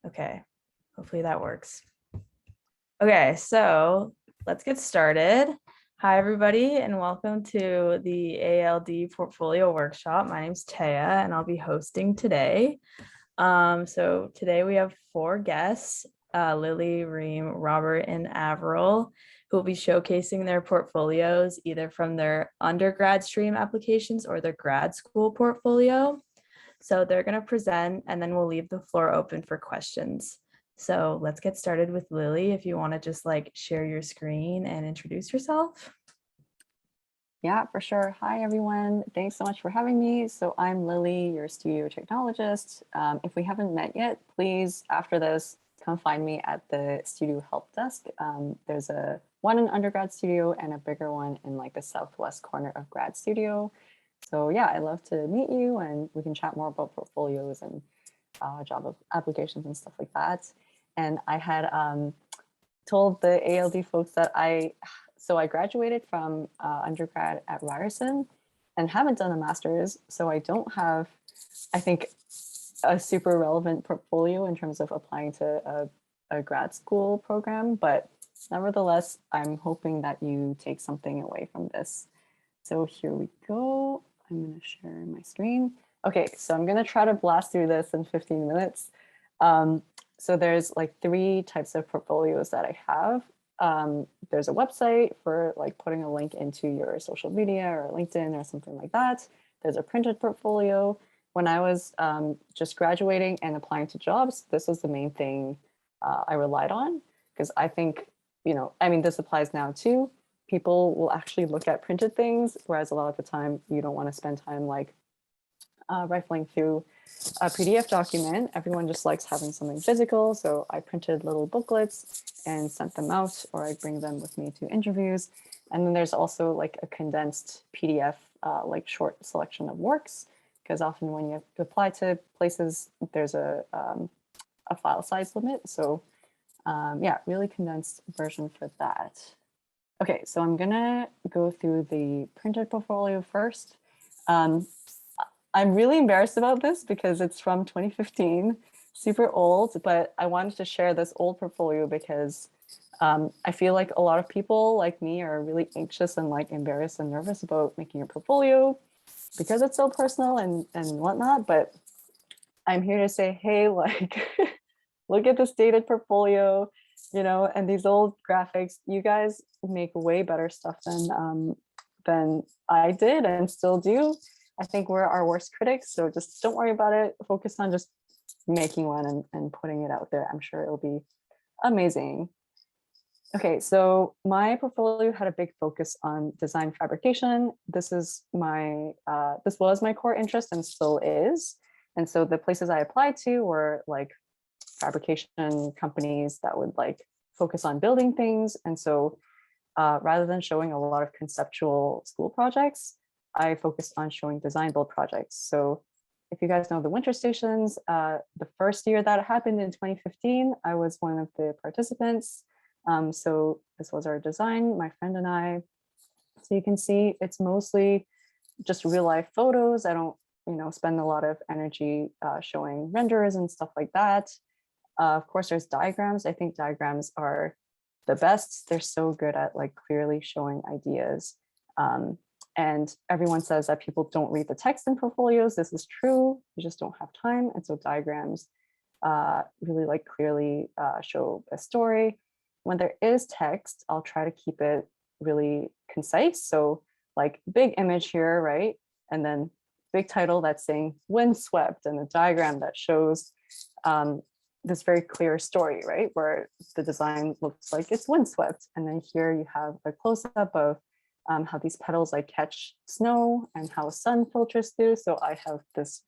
Okay, hopefully that works. Okay, so let's get started. Hi, everybody, and welcome to the ALD Portfolio Workshop. My name's Taya, and I'll be hosting today. So today we have 4 guests, Lily, Reem, Robert, and Avril, who will be showcasing their portfolios either from their undergrad stream applications or their grad school portfolio. So they're going to present, and then we'll leave the floor open for questions. So let's get started with Lily. If you want to just share your screen and introduce yourself. Yeah, for sure. Hi, everyone. Thanks so much for having me. So I'm Lily, your studio technologist. If we haven't met yet, please, after this, come find me at the studio help desk. There's one in undergrad studio and a bigger one in the southwest corner of grad studio. So yeah, I'd love to meet you and we can chat more about portfolios and job applications and stuff like that. And I had told the ALD folks that I graduated from undergrad at Ryerson and haven't done a master's. So I don't have, I think, a super relevant portfolio in terms of applying to a grad school program. But nevertheless, I'm hoping that you take something away from this. So here we go. I'm going to share my screen. Okay, so I'm going to try to blast through this in 15 minutes. So there's 3 types of portfolios that I have. There's a website for putting a link into your social media or LinkedIn or something like that. There's a printed portfolio. When I was just graduating and applying to jobs, this was the main thing I relied on, because I think, this applies now too. People will actually look at printed things, whereas a lot of the time you don't want to spend time rifling through a PDF document. Everyone just likes having something physical. So I printed little booklets and sent them out, or I bring them with me to interviews. And then there's also a condensed PDF, short selection of works, because often when you apply to places, there's a file size limit. So yeah, really condensed version for that. Okay, so I'm gonna go through the printed portfolio first. I'm really embarrassed about this because it's from 2015, super old, but I wanted to share this old portfolio because I feel like a lot of people like me are really anxious and embarrassed and nervous about making a portfolio because it's so personal and whatnot. But I'm here to say, hey, look at this dated portfolio, and these old graphics. You guys make way better stuff than I did and still do. I think we're our worst critics, so just don't worry about it. Focus on just making one and putting it out there. I'm sure it'll be amazing. Okay, so my portfolio had a big focus on design fabrication. This was my core interest and still is. And so the places I applied to were fabrication companies that would focus on building things. And so rather than showing a lot of conceptual school projects, I focused on showing design build projects. So if you guys know the winter stations, the first year that happened in 2015, I was one of the participants. So this was our design, my friend and I. So you can see it's mostly just real life photos. I don't, spend a lot of energy showing renders and stuff like that. Of course, there's diagrams. I think diagrams are the best. They're so good at clearly showing ideas. And everyone says that people don't read the text in portfolios. This is true. You just don't have time. And so diagrams really clearly show a story. When there is text, I'll try to keep it really concise. So big image here, right? And then big title that's saying windswept, and a diagram that shows this very clear story, right? Where the design looks like it's windswept. And then here you have a close-up of how these petals catch snow and how sun filters through. So I have this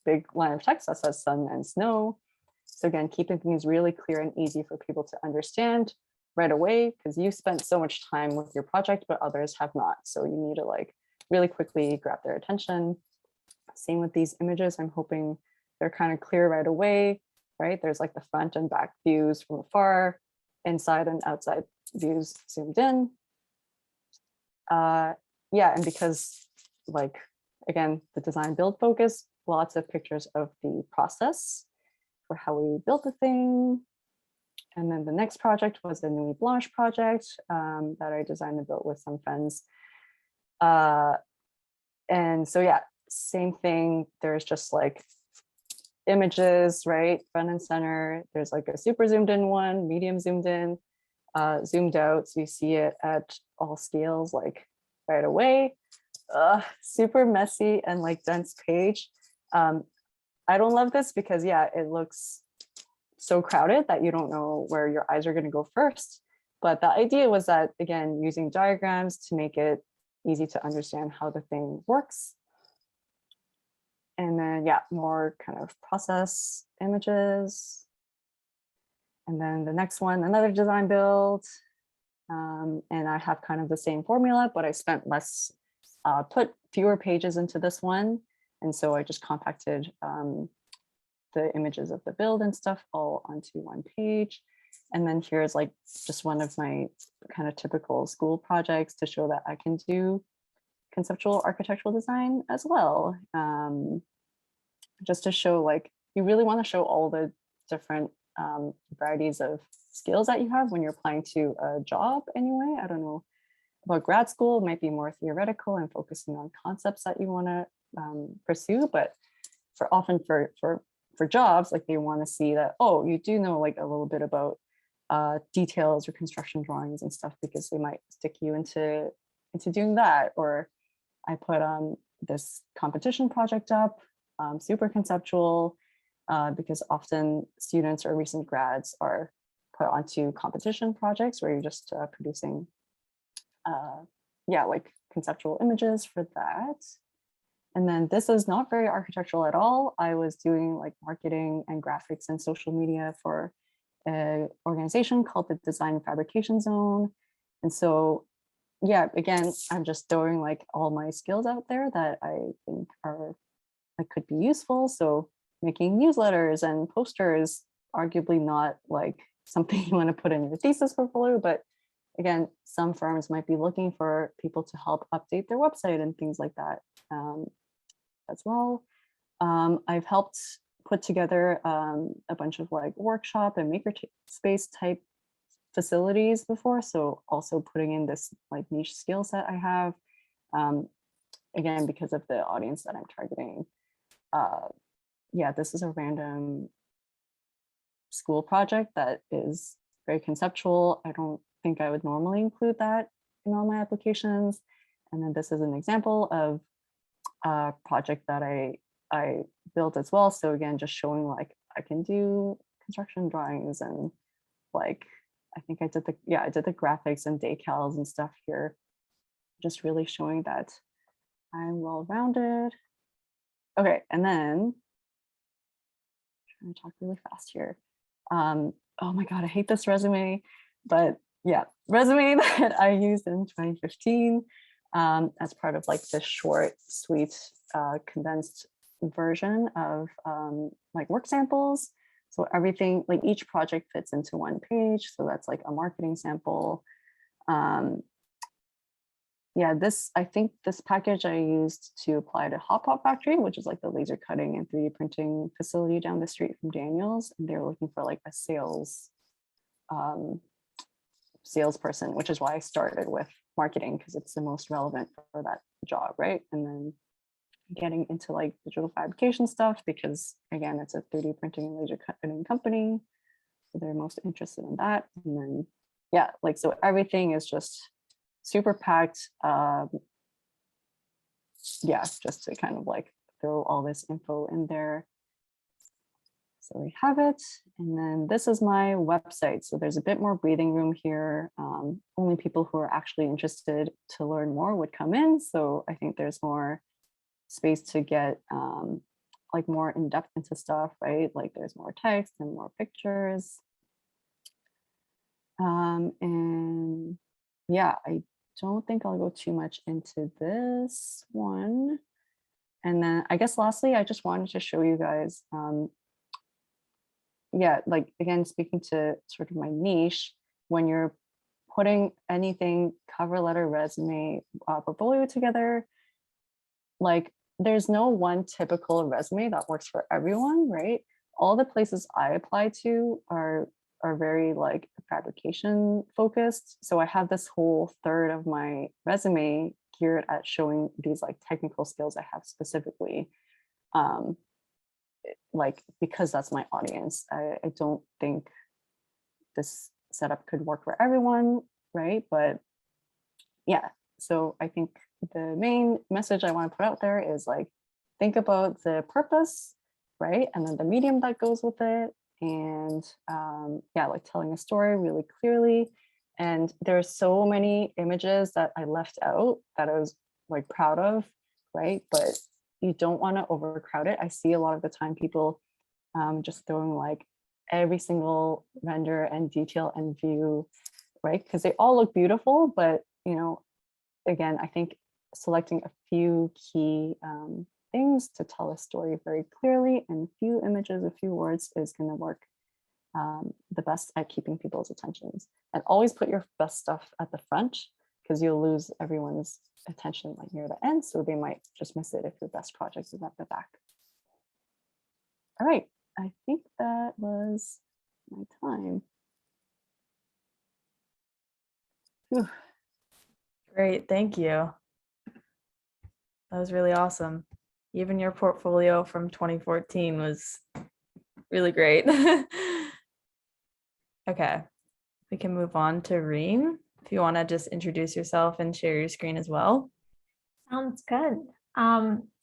big line of text that says sun and snow. So again, keeping things really clear and easy for people to understand right away, because you spent so much time with your project, but others have not. So you need to really quickly grab their attention. Same with these images. I'm hoping they're kind of clear right away, right? There's the front and back views from afar, inside and outside views zoomed in. Yeah, and because again, the design build focus, lots of pictures of the process. for how we built the thing. And then the next project was the new Blanche project that I designed and built with some friends. And so, yeah, same thing. There's just like images, right? Front and center. There's like a super zoomed in one, medium zoomed in, zoomed out. So you see it at all scales, like right away. Super messy and like dense page. I don't love this because, yeah, it looks so crowded that you don't know where your eyes are going to go first. But the idea was that, again, using diagrams to make it easy to understand how the thing works. And then, yeah, more kind of process images. And then the next one, another design build. And I have kind of the same formula, but I spent less, put fewer pages into this one. And so I just compacted the images of the build and stuff all onto one page. And then here's like just one of my kind of typical school projects to show that I can do conceptual architectural design as well. Just to show, like, you really want to show all the different varieties of skills that you have when you're applying to a job anyway. I don't know about grad school, it might be more theoretical and focusing on concepts that you want to pursue, but often for jobs, like they want to see that, oh, you do know like a little bit about details or construction drawings and stuff, because they might stick you into doing that. Or I put this competition project up, super conceptual, because often students or recent grads are put onto competition projects where you're just producing like conceptual images for that. And then this is not very architectural at all. I was doing like marketing and graphics and social media for an organization called the Design Fabrication Zone. And so, yeah, again, I'm just throwing like all my skills out there that I think are that could be useful. So making newsletters and posters, arguably not like something you want to put in your thesis portfolio, but again, some firms might be looking for people to help update their website and things like that as well. I've helped put together a bunch of like workshop and makerspace type facilities before. So also putting in this like niche skill set I have, again, because of the audience that I'm targeting. Yeah, this is a random school project that is very conceptual. I don't think I would normally include that in all my applications. And then this is an example of a project that I built as well. So again, just showing like I can do construction drawings and like, I think I did the graphics and decals and stuff here. Just really showing that I'm well-rounded. Okay, and then I'm trying to talk really fast here. Oh my God, I hate this resume, but yeah, resume that I used in 2015 as part of like this short, sweet, condensed version of like work samples. So everything, like each project fits into one page. So that's like a marketing sample. Yeah, I think this package I used to apply to Hop Hop Factory, which is like the laser cutting and 3D printing facility down the street from Daniel's. And they were looking for like a salesperson, which is why I started with marketing, because it's the most relevant for that job, right? And then getting into like digital fabrication stuff, because again, it's a 3D printing and laser cutting company. So they're most interested in that. And then, yeah, like, so everything is just super packed. Yeah, just to kind of like throw all this info in there. So we have it. And then this is my website. So there's a bit more breathing room here. Only people who are actually interested to learn more would come in. So I think there's more space to get like more in depth into stuff, right? Like there's more text and more pictures. And yeah, I don't think I'll go too much into this one. And then I guess lastly, I just wanted to show you guys, yeah, like again, speaking to sort of my niche, when you're putting anything, cover letter, resume, portfolio together, like there's no one typical resume that works for everyone, right? all the places I apply to are very like fabrication focused. So I have this whole third of my resume geared at showing these like technical skills I have specifically. Like, because that's my audience. I don't think this setup could work for everyone, right? But yeah, so I think the main message I want to put out there is like, think about the purpose, right? And then the medium that goes with it. And yeah, like telling a story really clearly. And there's so many images that I left out that I was like proud of, right? But you don't want to overcrowd it. I see a lot of the time people just throwing like every single render and detail and view, right? Because they all look beautiful, but you know, again, I think selecting a few key things to tell a story very clearly and few images, a few words is going to work the best at keeping people's attentions. And always put your best stuff at the front, because you'll lose everyone's attention like near the end, so they might just miss it if your best project is at the back. All right, I think that was my time. Whew. Great, thank you. That was really awesome. Even your portfolio from 2014 was really great. Okay, we can move on to Reem. If you want to just introduce yourself and share your screen as well. Sounds good.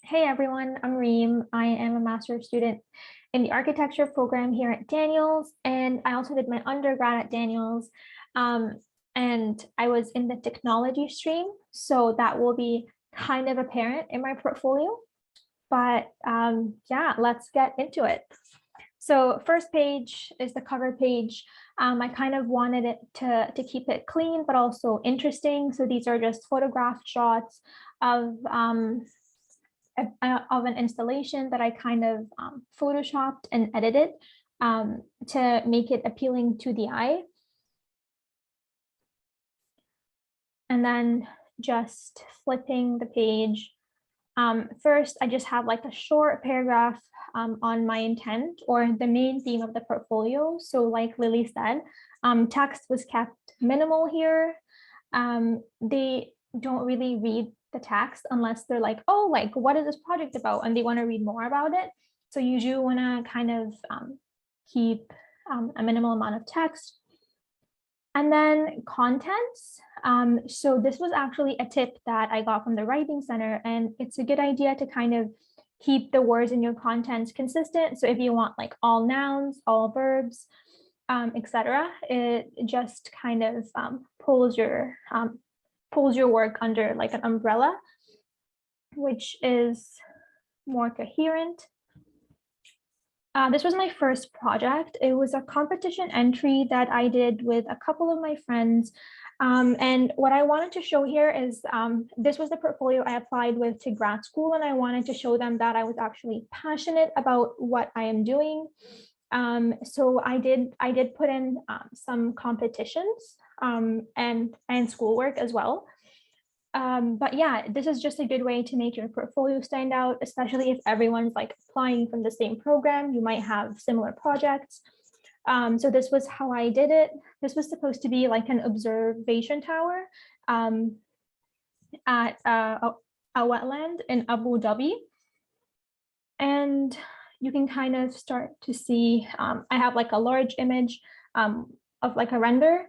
Hey everyone, I'm Reem. I am a master's student in the architecture program here at Daniels, and I also did my undergrad at Daniels. And I was in the technology stream, so that will be kind of apparent in my portfolio. But yeah, let's get into it. So first page is the cover page. I kind of wanted it to keep it clean, but also interesting. So these are just photographed shots of an installation that I kind of photoshopped and edited to make it appealing to the eye. And then just flipping the page. First, I just have like a short paragraph on my intent or the main theme of the portfolio. So like Lily said, text was kept minimal here. They don't really read the text unless they're like, oh, like, what is this project about? And they want to read more about it. So you do want to kind of keep a minimal amount of text. And then contents. So this was actually a tip that I got from the Writing Center, and it's a good idea to kind of keep the words in your contents consistent. So if you want like all nouns, all verbs, etc., it just kind of pulls your work under like an umbrella, which is more coherent. This was my first project. It was a competition entry that I did with a couple of my friends. And what I wanted to show here is this was the portfolio I applied with to grad school, and I wanted to show them that I was actually passionate about what I am doing. So I did put in some competitions and schoolwork as well. But yeah, this is just a good way to make your portfolio stand out, especially if everyone's like applying from the same program. You might have similar projects. So this was how I did it. This was supposed to be like an observation tower at a wetland in Abu Dhabi. And you can kind of start to see, I have like a large image of like a render.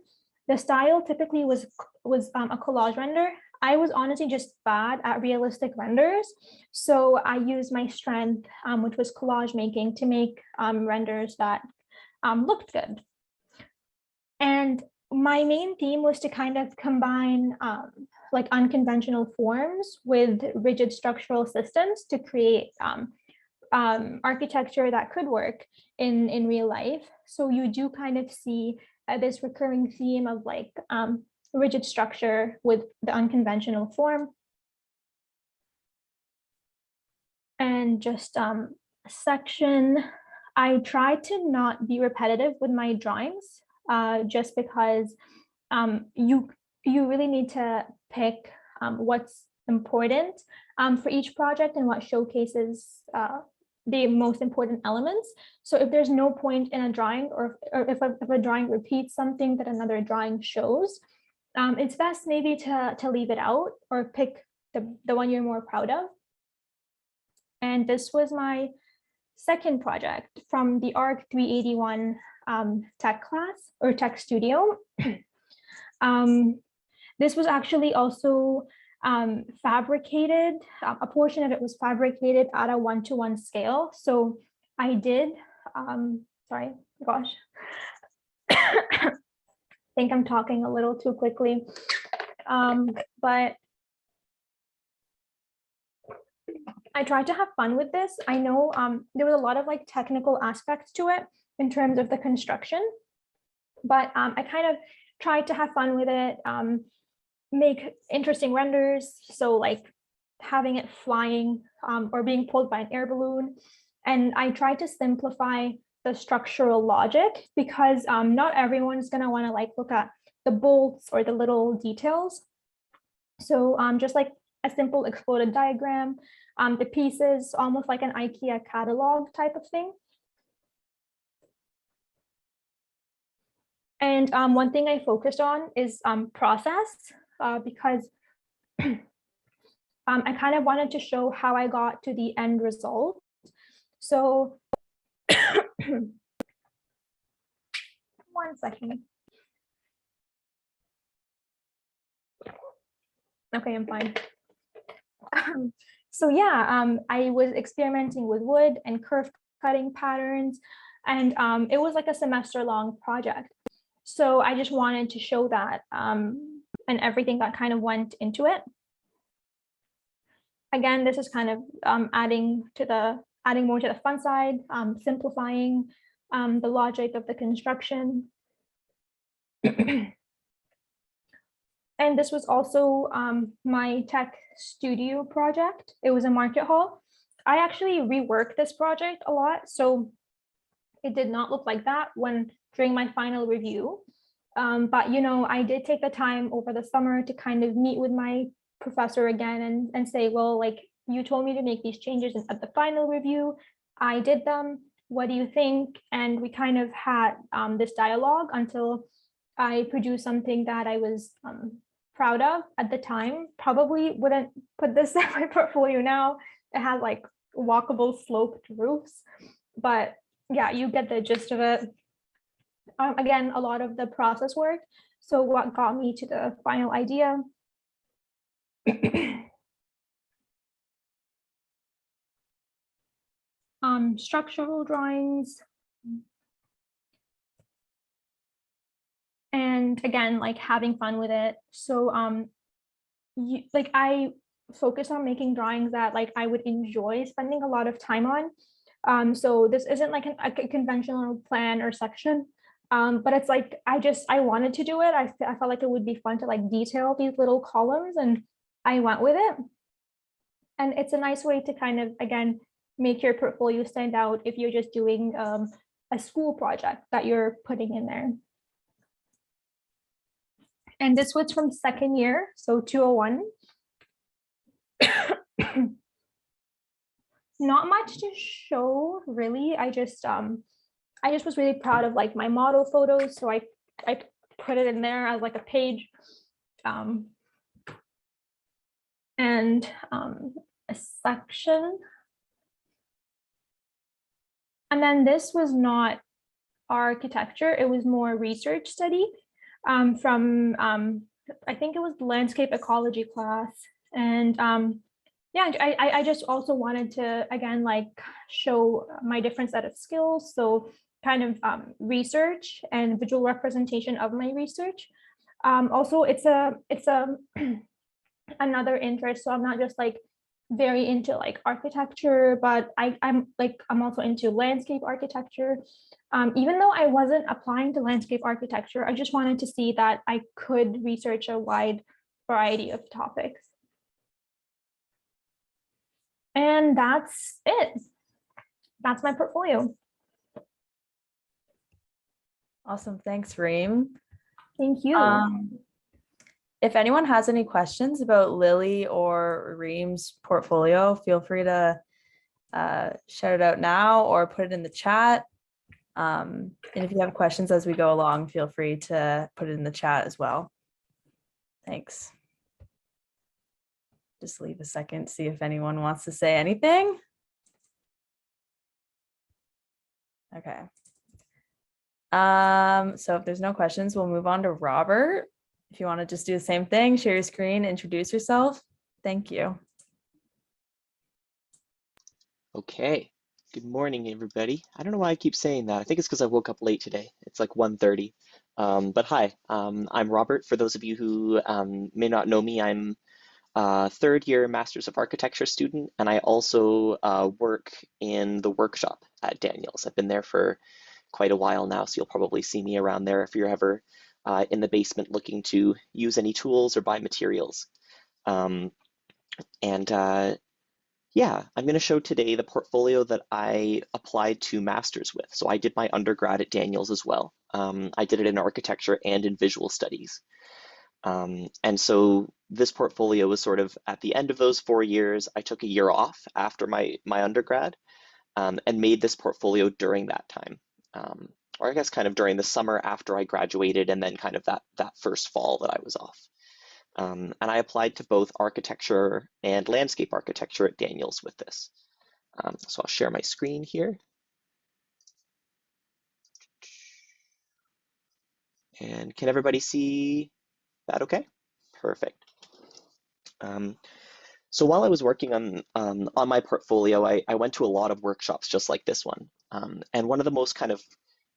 The style typically was a collage render. I was honestly just bad at realistic renders. So I used my strength, which was collage making, to make renders that looked good. And my main theme was to kind of combine like unconventional forms with rigid structural systems to create architecture that could work in real life. So you do kind of see this recurring theme of like rigid structure with the unconventional form. And just a section, I try to not be repetitive with my drawings, just because you really need to pick what's important for each project and what showcases the most important elements. So if there's no point in a drawing, or if a drawing repeats something that another drawing shows, it's best maybe to leave it out or pick the one you're more proud of. And this was my second project from the ARC 381 tech class or tech studio. This was actually also fabricated. A portion of it was fabricated at a 1-to-1 scale. So I did, sorry, gosh. I think I'm talking a little too quickly, but I tried to have fun with this. I know there was a lot of like technical aspects to it in terms of the construction, but I kind of tried to have fun with it, make interesting renders. So like having it flying or being pulled by an air balloon. And I tried to simplify the structural logic because not everyone's gonna wanna like look at the bolts or the little details. So just like a simple exploded diagram, the pieces, almost like an IKEA catalog type of thing. And one thing I focused on is process, because I kind of wanted to show how I got to the end result. So one second. Okay, I'm fine. So yeah, I was experimenting with wood and curve cutting patterns, and it was like a semester-long project. So I just wanted to show that and everything that kind of went into it. Again, this is kind of adding more to the fun side, simplifying the logic of the construction. And this was also my tech studio project. It was a market hall. I actually reworked this project a lot, so it did not look like that during my final review. But you know, I did take the time over the summer to kind of meet with my professor again and say, well, like you told me to make these changes at the final review. I did them. What do you think? And we kind of had this dialogue until I produced something that I was proud of at the time. Probably wouldn't put this in my portfolio now. It has like walkable sloped roofs, but yeah, you get the gist of it. Again, a lot of the process work. So what got me to the final idea? Structural drawings. And again, like having fun with it. So like I focus on making drawings that like I would enjoy spending a lot of time on. So this isn't like a conventional plan or section, but it's like I wanted to do it. I felt like it would be fun to like detail these little columns, and I went with it. And it's a nice way to kind of, again, make your portfolio stand out if you're just doing a school project that you're putting in there. And this was from second year, so 201. Not much to show, really. I just was really proud of like my model photos, so I put it in there as like a page, and a section. And then this was not architecture; it was more research study. From I think it was the landscape ecology class, and yeah, I just also wanted to again like show my different set of skills. So kind of research and visual representation of my research. Also, it's a another interest. So I'm not just like very into like architecture, but I'm also into landscape architecture. Even though I wasn't applying to landscape architecture, I just wanted to see that I could research a wide variety of topics. And that's it. That's my portfolio. Awesome. Thanks, Reem. Thank you. If anyone has any questions about Lily or Reem's portfolio, feel free to shout it out now or put it in the chat. And if you have questions as we go along, feel free to put it in the chat as well. Thanks. Just leave a second, see if anyone wants to say anything. Okay. So if there's no questions, we'll move on to Robert. If you want to just do the same thing, share your screen, introduce yourself. Thank you. Okay. Good morning, everybody. I don't know why I keep saying that. I think it's because I woke up late today. It's like 1:30. But hi, I'm Robert. For those of you who may not know me, I'm a third-year Masters of Architecture student, and I also work in the workshop at Daniels. I've been there for quite a while now, so you'll probably see me around there if you're ever in the basement looking to use any tools or buy materials. Um, and Yeah, I'm going to show today the portfolio that I applied to masters with. So I did my undergrad at Daniels as well. I did it in architecture and in visual studies. And so this portfolio was sort of at the end of those 4 years. I took a year off after my undergrad and made this portfolio during that time. Or I guess kind of during the summer after I graduated and then kind of that first fall that I was off. And I applied to both architecture and landscape architecture at Daniels with this. So I'll share my screen here. And can everybody see that okay? Perfect. So while I was working on my portfolio, I went to a lot of workshops just like this one. And one of the most kind of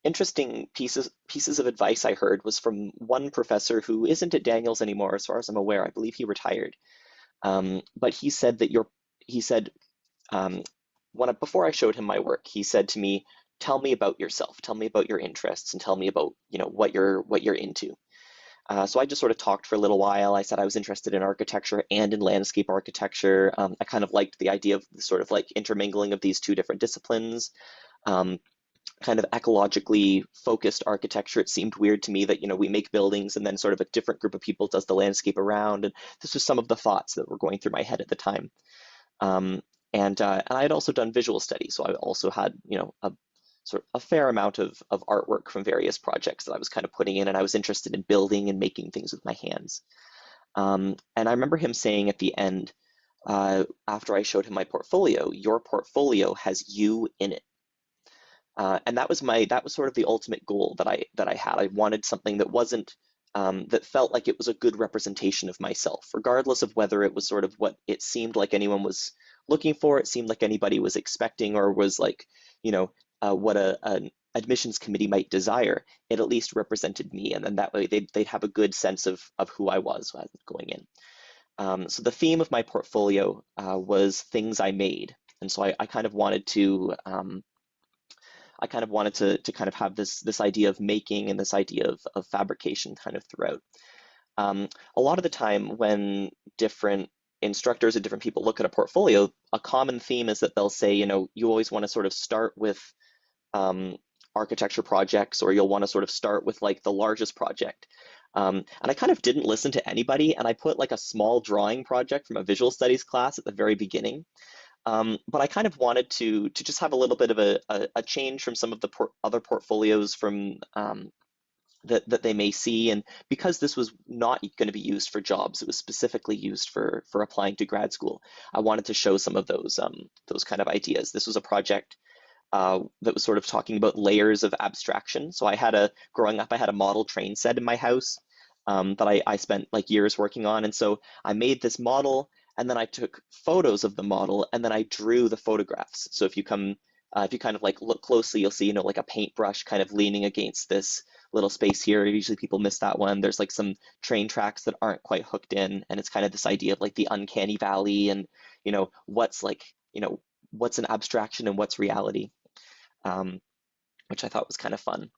interesting pieces of advice I heard was from one professor who isn't at Daniels anymore, as far as I'm aware. I believe he retired. But he said that before I showed him my work, he said to me, "Tell me about yourself. Tell me about your interests, and tell me about what you're into." So I just sort of talked for a little while. I said I was interested in architecture and in landscape architecture. I kind of liked the idea of the sort of like intermingling of these two different disciplines. Kind of ecologically focused architecture. It seemed weird to me that, we make buildings and then sort of a different group of people does the landscape around. And this was some of the thoughts that were going through my head at the time. And I had also done visual studies. So I also had, a fair amount of artwork from various projects that I was kind of putting in, and I was interested in building and making things with my hands. And I remember him saying at the end, after I showed him my portfolio, "Your portfolio has you in it." And that was sort of the ultimate goal that I had. I wanted something that wasn't that felt like it was a good representation of myself, regardless of whether it was sort of what it seemed like anyone was looking for, it seemed like anybody was expecting, or was like, what an admissions committee might desire. It at least represented me, and then that way they'd have a good sense of who I was going in. So the theme of my portfolio was things I made, and so I kind of wanted to kind of have this idea of making and this idea of fabrication kind of throughout. A lot of the time when different instructors and different people look at a portfolio, a common theme is that they'll say, you always want to sort of start with architecture projects, or you'll want to sort of start with like the largest project. And I kind of didn't listen to anybody, and I put like a small drawing project from a visual studies class at the very beginning. But I kind of wanted to just have a little bit of a change from some of the other portfolios from that they may see. And because this was not going to be used for jobs, it was specifically used for applying to grad school, I wanted to show some of those kind of ideas. This was a project that was sort of talking about layers of abstraction. So growing up, I had a model train set in my house that I spent like years working on. And so I made this model, and then I took photos of the model, and then I drew the photographs. So if you kind of like look closely, you'll see, like a paintbrush kind of leaning against this little space here. Usually people miss that one. There's like some train tracks that aren't quite hooked in, and it's kind of this idea of like the uncanny valley, and what's what's an abstraction and what's reality, which I thought was kind of fun.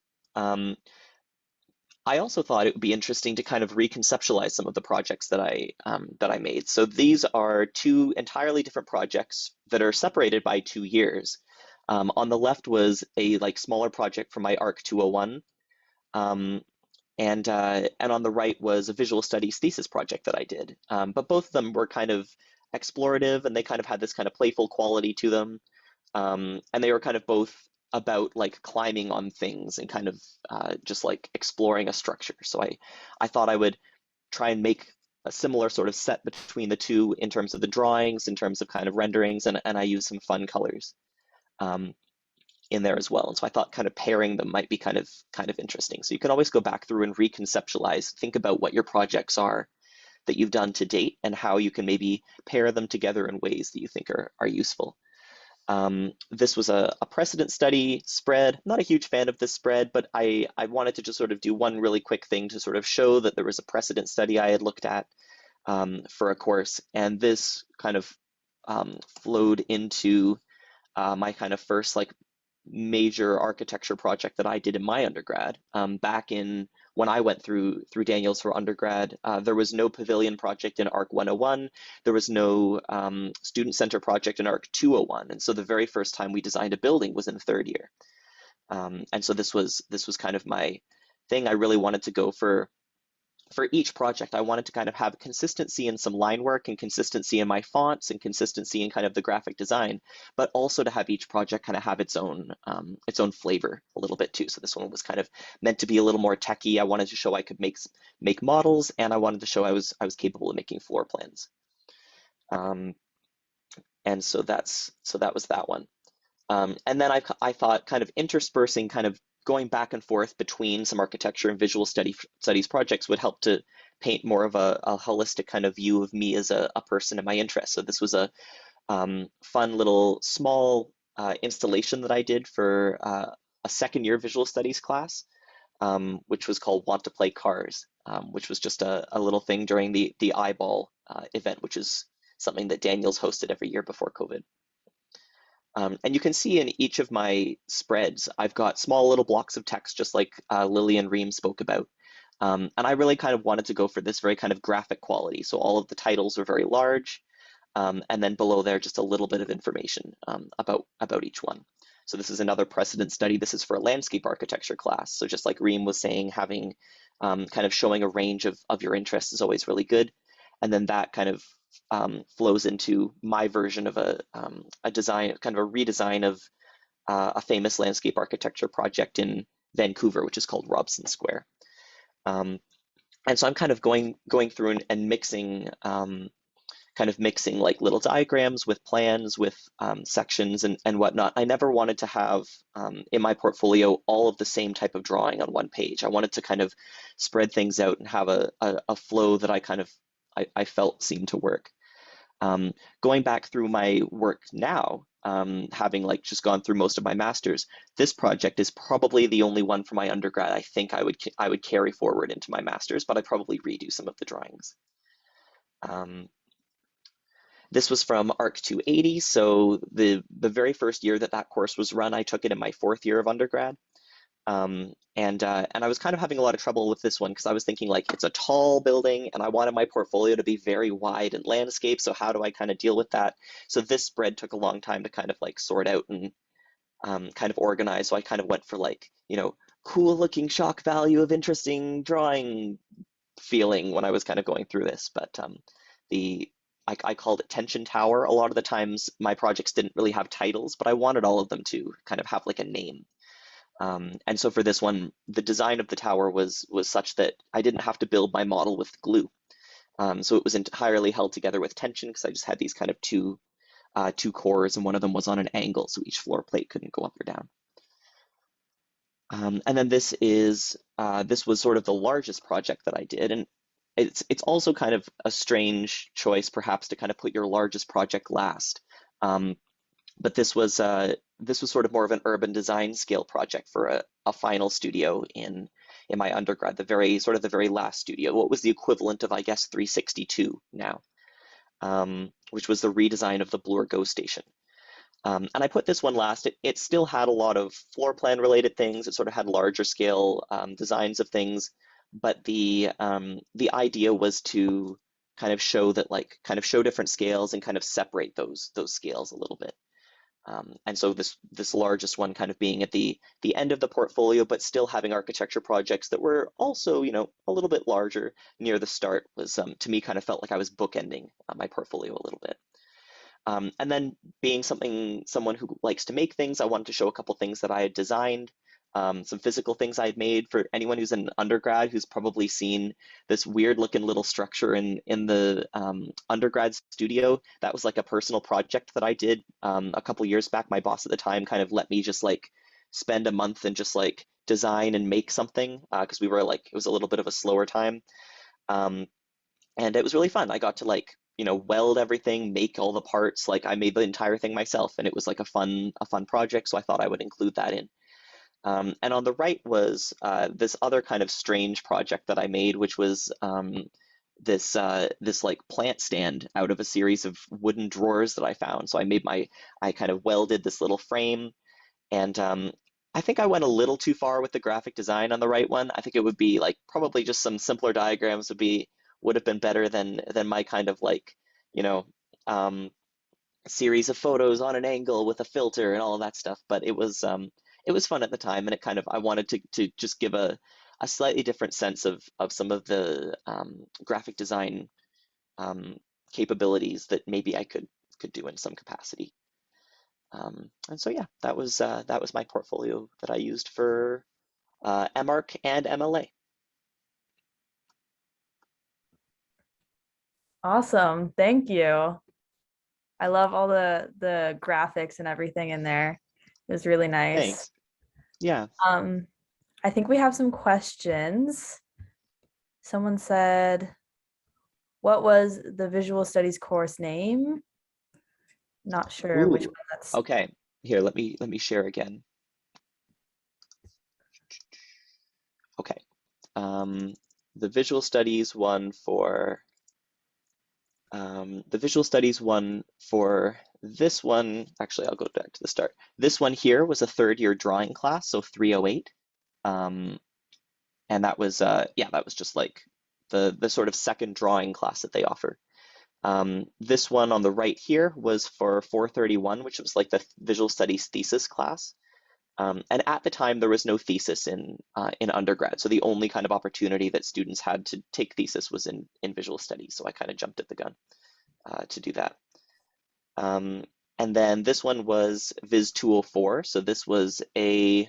I also thought it would be interesting to kind of reconceptualize some of the projects that I made. So these are two entirely different projects that are separated by 2 years. On the left was a like smaller project for my ARC 201, and on the right was a visual studies thesis project that I did. But both of them were kind of explorative, and they kind of had this kind of playful quality to them. And they were kind of both about like climbing on things and kind of just like exploring a structure. So I thought I would try and make a similar sort of set between the two in terms of the drawings, in terms of kind of renderings, and I used some fun colors um, in there as well. And so I thought kind of pairing them might be kind of interesting. So you can always go back through and reconceptualize, think about what your projects are that you've done to date and how you can maybe pair them together in ways that you think are useful. This was a precedent study spread. I'm not a huge fan of this spread, but I wanted to just sort of do one really quick thing to sort of show that there was a precedent study I had looked at for a course. And this kind of flowed into my kind of first like major architecture project that I did in my undergrad. Back in when I went through Daniels for undergrad, there was no pavilion project in ARC 101. There was no student center project in ARC 201. And so the very first time we designed a building was in third year. And so this was kind of my thing. I really wanted to go for each project. I wanted to kind of have consistency in some line work and consistency in my fonts and consistency in kind of the graphic design, but also to have each project kind of have its own flavor a little bit too. So this one was kind of meant to be a little more techy. I wanted to show I could make models, and I wanted to show I was capable of making floor plans. And so that was that one. And then I thought kind of interspersing kind of going back and forth between some architecture and visual studies projects would help to paint more of a holistic kind of view of me as a person and my interests. So this was a fun little small installation that I did for a second year visual studies class, which was called Want to Play Cars, which was just a little thing during the eyeball event, which is something that Daniels hosted every year before COVID. And you can see in each of my spreads, I've got small little blocks of text, just like Lily and Reem spoke about. And I really kind of wanted to go for this very kind of graphic quality. So all of the titles are very large. And then below there, just a little bit of information about each one. So this is another precedent study. This is for a landscape architecture class. So just like Reem was saying, having kind of showing a range of your interests is always really good. And then that kind of flows into my version of a design, kind of a redesign of a famous landscape architecture project in Vancouver, which is called Robson Square. And so I'm kind of going through and mixing, kind of mixing like little diagrams with plans, with sections and whatnot. I never wanted to have in my portfolio all of the same type of drawing on one page. I wanted to kind of spread things out and have a flow that I felt seemed to work. Going back through my work now, having like just gone through most of my masters, this project is probably the only one from my undergrad I think I would carry forward into my masters, but I'd probably redo some of the drawings. This was from ARC 280, so the very first year that course was run, I took it in my fourth year of undergrad. And I was kind of having a lot of trouble with this one because I was thinking like it's a tall building and I wanted my portfolio to be very wide and landscape. So how do I kind of deal with that? So this spread took a long time to kind of like sort out and kind of organize. So I kind of went for like, cool looking shock value of interesting drawing feeling when I was kind of going through this. But I called it Tension Tower. A lot of the times my projects didn't really have titles, but I wanted all of them to kind of have like a name. And so for this one, the design of the tower was such that I didn't have to build my model with glue. So it was entirely held together with tension because I just had these kind of two cores, and one of them was on an angle, so each floor plate couldn't go up or down. And then this was sort of the largest project that I did, and it's also kind of a strange choice perhaps to kind of put your largest project last. But this was sort of more of an urban design scale project for a final studio in my undergrad, the very last studio, what was the equivalent of, I guess, 362 now, which was the redesign of the Bloor GO station. And I put this one last. It still had a lot of floor plan related things. It sort of had larger scale designs of things, but the idea was to kind of show different scales and kind of separate those scales a little bit. And so this largest one kind of being at the end of the portfolio, but still having architecture projects that were also, a little bit larger near the start was, to me, kind of felt like I was bookending my portfolio a little bit. And then being someone who likes to make things, I wanted to show a couple things that I had designed, some physical things I had made. For anyone who's an undergrad who's probably seen this weird looking little structure in the undergrad studio, that was like a personal project that I did a couple years back. My boss at the time kind of let me just like spend a month and just like design and make something because we were like, it was a little bit of a slower time. And it was really fun. I got to like, weld everything, make all the parts. Like I made the entire thing myself, and it was like a fun project. So I thought I would include that in. And on the right was this other kind of strange project that I made, which was this like plant stand out of a series of wooden drawers that I found. So I kind of welded this little frame, and I think I went a little too far with the graphic design on the right one. I think it would be like probably just some simpler diagrams would have been better than my kind of like, um, series of photos on an angle with a filter and all of that stuff. But it was fun at the time, and it kind of, I wanted to just give a slightly different sense of some of the graphic design capabilities that maybe I could do in some capacity. And so yeah, that was my portfolio that I used for MArch and MLA. Awesome. Thank you. I love all the graphics and everything in there. It was really nice. Thanks. Yeah. I think we have some questions. Someone said, what was the visual studies course name? Not sure which Ooh, one that's. okay. Here, let me share again. Okay. The visual studies one for this one, actually, I'll go back to the start. This one here was a third-year drawing class, so 308. And that was just like the sort of second drawing class that they offer. This one on the right here was for 431, which was like the visual studies thesis class. And at the time, there was no thesis in undergrad, so the only kind of opportunity that students had to take thesis was in visual studies. So I kind of jumped at the gun to do that. And then this one was Viz 204. So this was I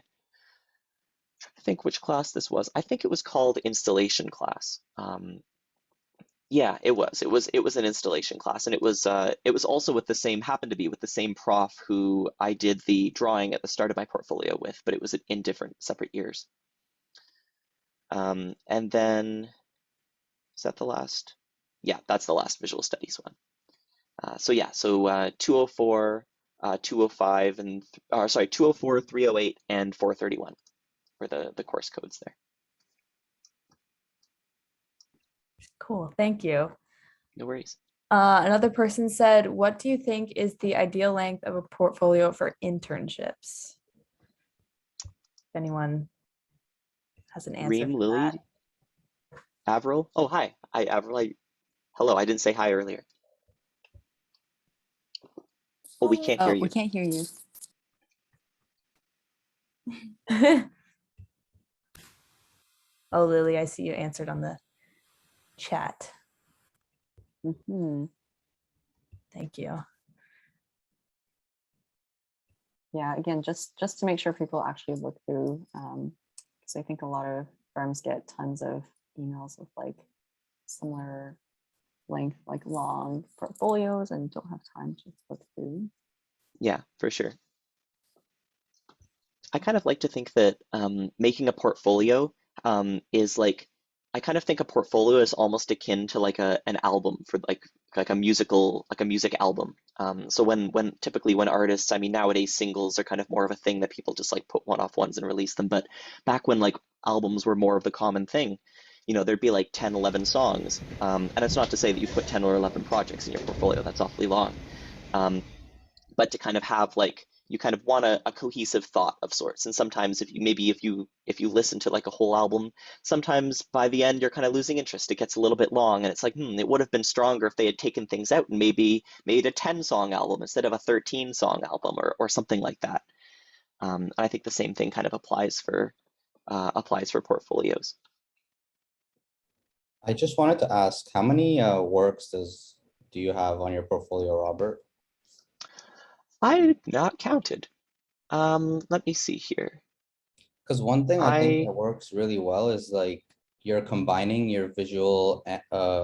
think which class this was. I think it was called installation class. Yeah, it was. It was an installation class, and it was also happened to be with the same prof who I did the drawing at the start of my portfolio with, but it was in different separate years. And then is that the last? Yeah, that's the last visual studies one. So 204, 205, and 204, 308, and 431 were the course codes there. Cool. Thank you. No worries. Another person said, what do you think is the ideal length of a portfolio for internships? If anyone has an answer Reem, for Lily, that. Avril. Oh, hi. Hi, Avril. Hello, I didn't say hi earlier. Oh, we can't hear you. We can't hear you. Oh, Lily, I see you answered on the chat. Mm-hmm. Thank you. Yeah, again, just to make sure people actually look through, because I think a lot of firms get tons of emails with like similar length, like long portfolios, and don't have time to look through. Yeah, for sure. I kind of like to think that making a portfolio is like, I kind of think a portfolio is almost akin to like an album for like a music album. So typically when artists, I mean, nowadays singles are kind of more of a thing that people just like put one-off ones and release them. But back when like albums were more of the common thing, there'd be like 10, 11 songs. And it's not to say that you put 10 or 11 projects in your portfolio. That's awfully long. But to kind of have like, you kind of want a cohesive thought of sorts. And sometimes if you listen to like a whole album, sometimes by the end you're kind of losing interest. It gets a little bit long, and it's like, it would have been stronger if they had taken things out and maybe made a 10-song album instead of a 13-song album or something like that. I think the same thing kind of applies for portfolios. I just wanted to ask, how many works do you have on your portfolio, Robert? I not counted. Let me see here. Because one thing I think I that works really well is like you're combining your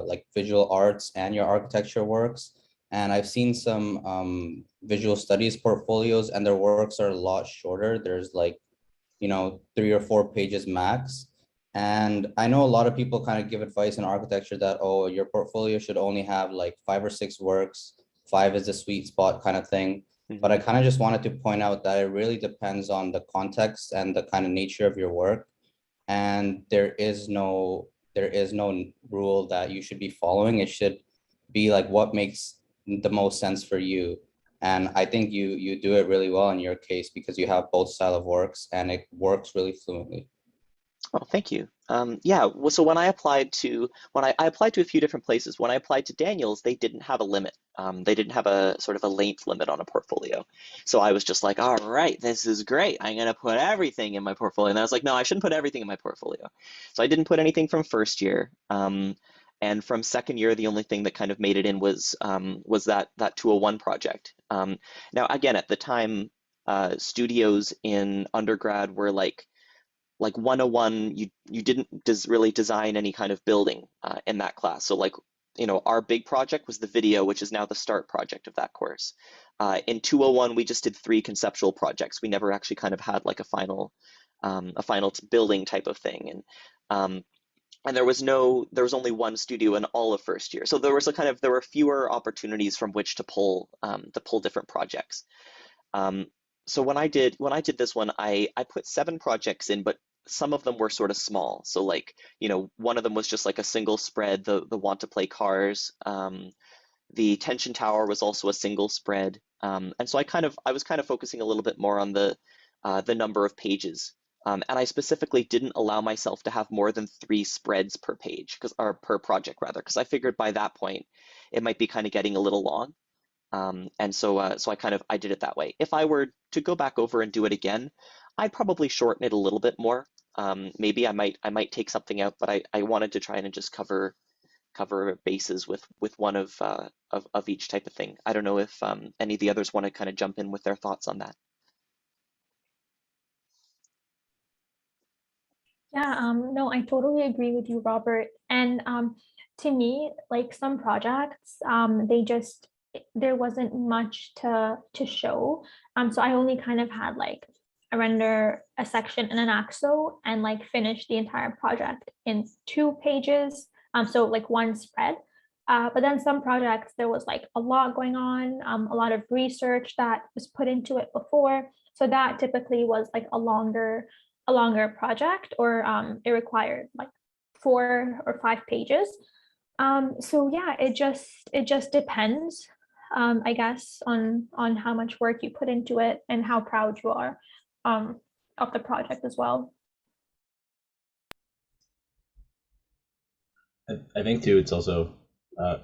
like visual arts and your architecture works. And I've seen some visual studies portfolios and their works are a lot shorter. There's like, 3 or 4 pages max. And I know a lot of people kind of give advice in architecture that, oh, your portfolio should only have like 5 or 6 works. 5 is the sweet spot kind of thing. But I kind of just wanted to point out that it really depends on the context and the kind of nature of your work. And there is no rule that you should be following. It should be like what makes the most sense for you. And I think you do it really well in your case because you have both style of works and it works really fluently. Oh, thank you. Yeah, well, so when I applied to I applied to a few different places. When I applied to Daniels, they didn't have a limit. They didn't have a sort of a length limit on a portfolio. So I was just like, all right, this is great. I'm gonna put everything in my portfolio. And I was like, no, I shouldn't put everything in my portfolio. So I didn't put anything from first year. And from second year, the only thing that kind of made it in was that 201 project. Now, again, at the time, studios in undergrad were like 101, you didn't really design any kind of building in that class. So like, our big project was the video, which is now the start project of that course. In 201, we just did 3 conceptual projects. We never actually kind of had like a final building type of thing. And there was only one studio in all of first year. So there were fewer opportunities from which to pull different projects. So when I did this one, I put 7 projects in, but some of them were sort of small. So like, one of them was just like a single spread, the want to play cars. The tension tower was also a single spread. And so I was kind of focusing a little bit more on the number of pages. And I specifically didn't allow myself to have more than 3 spreads per page, or per project rather, because I figured by that point it might be kind of getting a little long. And so I did it that way. If I were to go back over and do it again, I'd probably shorten it a little bit more. Maybe I might take something out, but I wanted to try and just cover bases with one of each type of thing. I don't know if any of the others want to kind of jump in with their thoughts on that. Yeah, no, I totally agree with you, Robert. And to me, like some projects, there wasn't much to show. So I only kind of had like a render, a section, and an axo, and like finish the entire project in 2 pages. So like one spread. But then some projects, there was like a lot going on, a lot of research that was put into it before. So that typically was like a longer project, or it required like 4 or 5 pages. So yeah, it just depends, I guess, on how much work you put into it and how proud you are of the project as well. I think too, it's also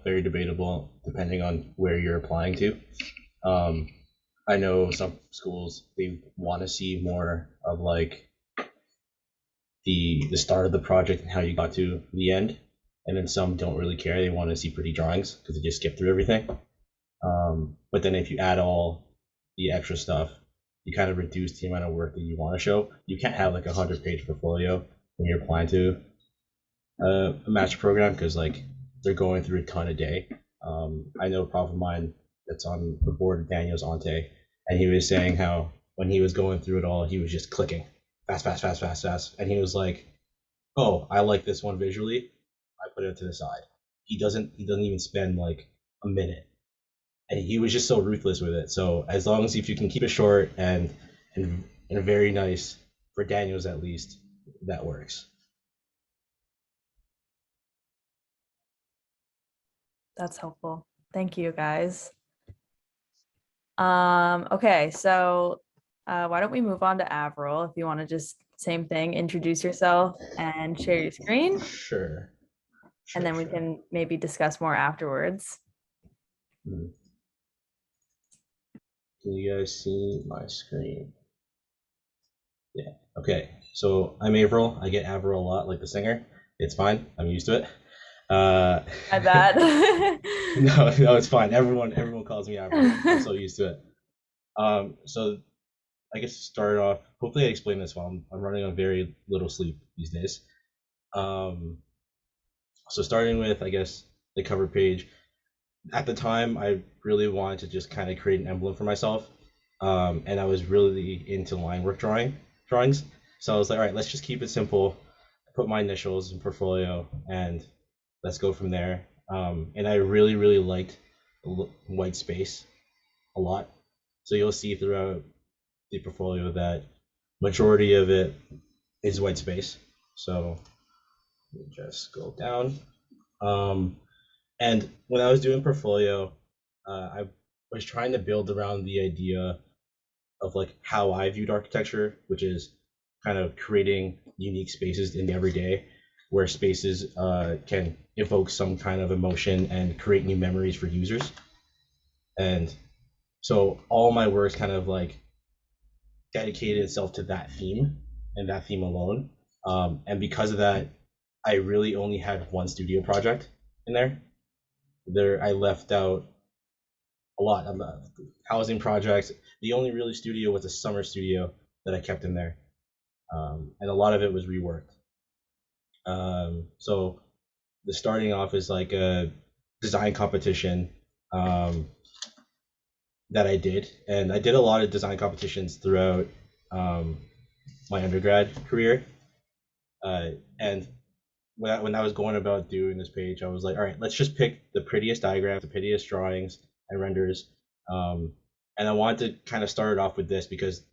very debatable depending on where you're applying to. I know some schools, they want to see more of like the start of the project and how you got to the end, and then some don't really care. They want to see pretty drawings because they just skip through everything. But then if you add all the extra stuff, you kind of reduce the amount of work that you want to show. You can't have like a 100-page portfolio when you're applying to a master program because like they're going through a ton a day. I know a prof of mine that's on the board of Daniel's Ante, and he was saying how when he was going through it all, he was just clicking fast, and he was like, "Oh, I like this one visually. I put it to the side." He doesn't even spend like a minute, and he was just so ruthless with it. So as long as if you can keep it short and very nice for Daniel's at least, that works. That's helpful. Thank you, guys. Okay, so why don't we move on to Avril? If you want to just same thing, introduce yourself and share your screen, Sure. and then we can maybe discuss more afterwards. Can you guys see my screen? Yeah. Okay. So I'm Avril. I get Avril a lot, like the singer. It's fine. I'm used to it. I bet. No, it's fine. Everyone calls me Avril. I'm so used to it. So I guess to start off, hopefully I explained this well. I'm running on very little sleep these days. So starting with, I guess, the cover page. At the time, I really wanted to just kind of create an emblem for myself. And I was really into line work drawings. So I was like, all right, let's just keep it simple, put my initials in portfolio, and let's go from there. And I really, really liked white space a lot. So you'll see throughout the portfolio that majority of it is white space. So let me just go down. And when I was doing portfolio, I was trying to build around the idea of like how I viewed architecture, which is kind of creating unique spaces in the everyday, where spaces can evoke some kind of emotion and create new memories for users. And so all my works kind of like dedicated itself to that theme and that theme alone. And because of that, I really only had one studio project in there. I left out a lot of housing projects. The only really studio was a summer studio that I kept in there. And a lot of it was reworked. So the starting off is like a design competition that I did. And I did a lot of design competitions throughout my undergrad career. And when I was going about doing this page, I was like, all right, let's just pick the prettiest diagrams, the prettiest drawings and renders. And I wanted to kind of start it off with this because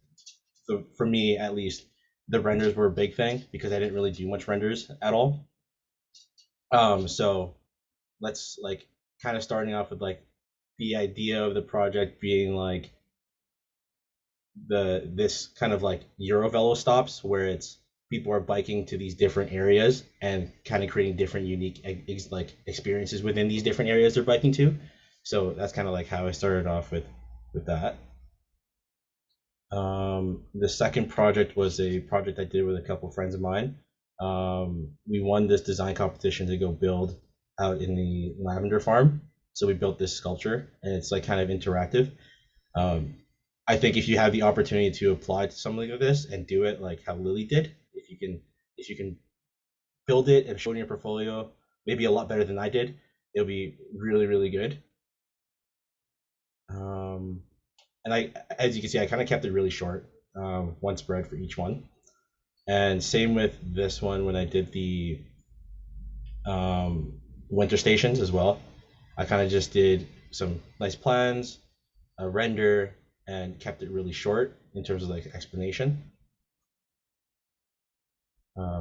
for me, at least, the renders were a big thing because I didn't really do much renders at all. So let's like kind of starting off with like the idea of the project being like this kind of like Eurovelo stops where it's people are biking to these different areas and kind of creating different unique like experiences within these different areas they're biking to. So that's kind of like how I started off with that. The second project was a project I did with a couple of friends of mine. We won this design competition to go build out in the lavender farm. So we built this sculpture and it's like kind of interactive. I think if you have the opportunity to apply to something like this and do it like how Lily did, if you can build it and show it in your portfolio, maybe a lot better than I did, it'll be really, really good. And as you can see, I kind of kept it really short, one spread for each one. And same with this one when I did the winter stations as well. I kind of just did some nice plans, a render, and kept it really short in terms of like explanation.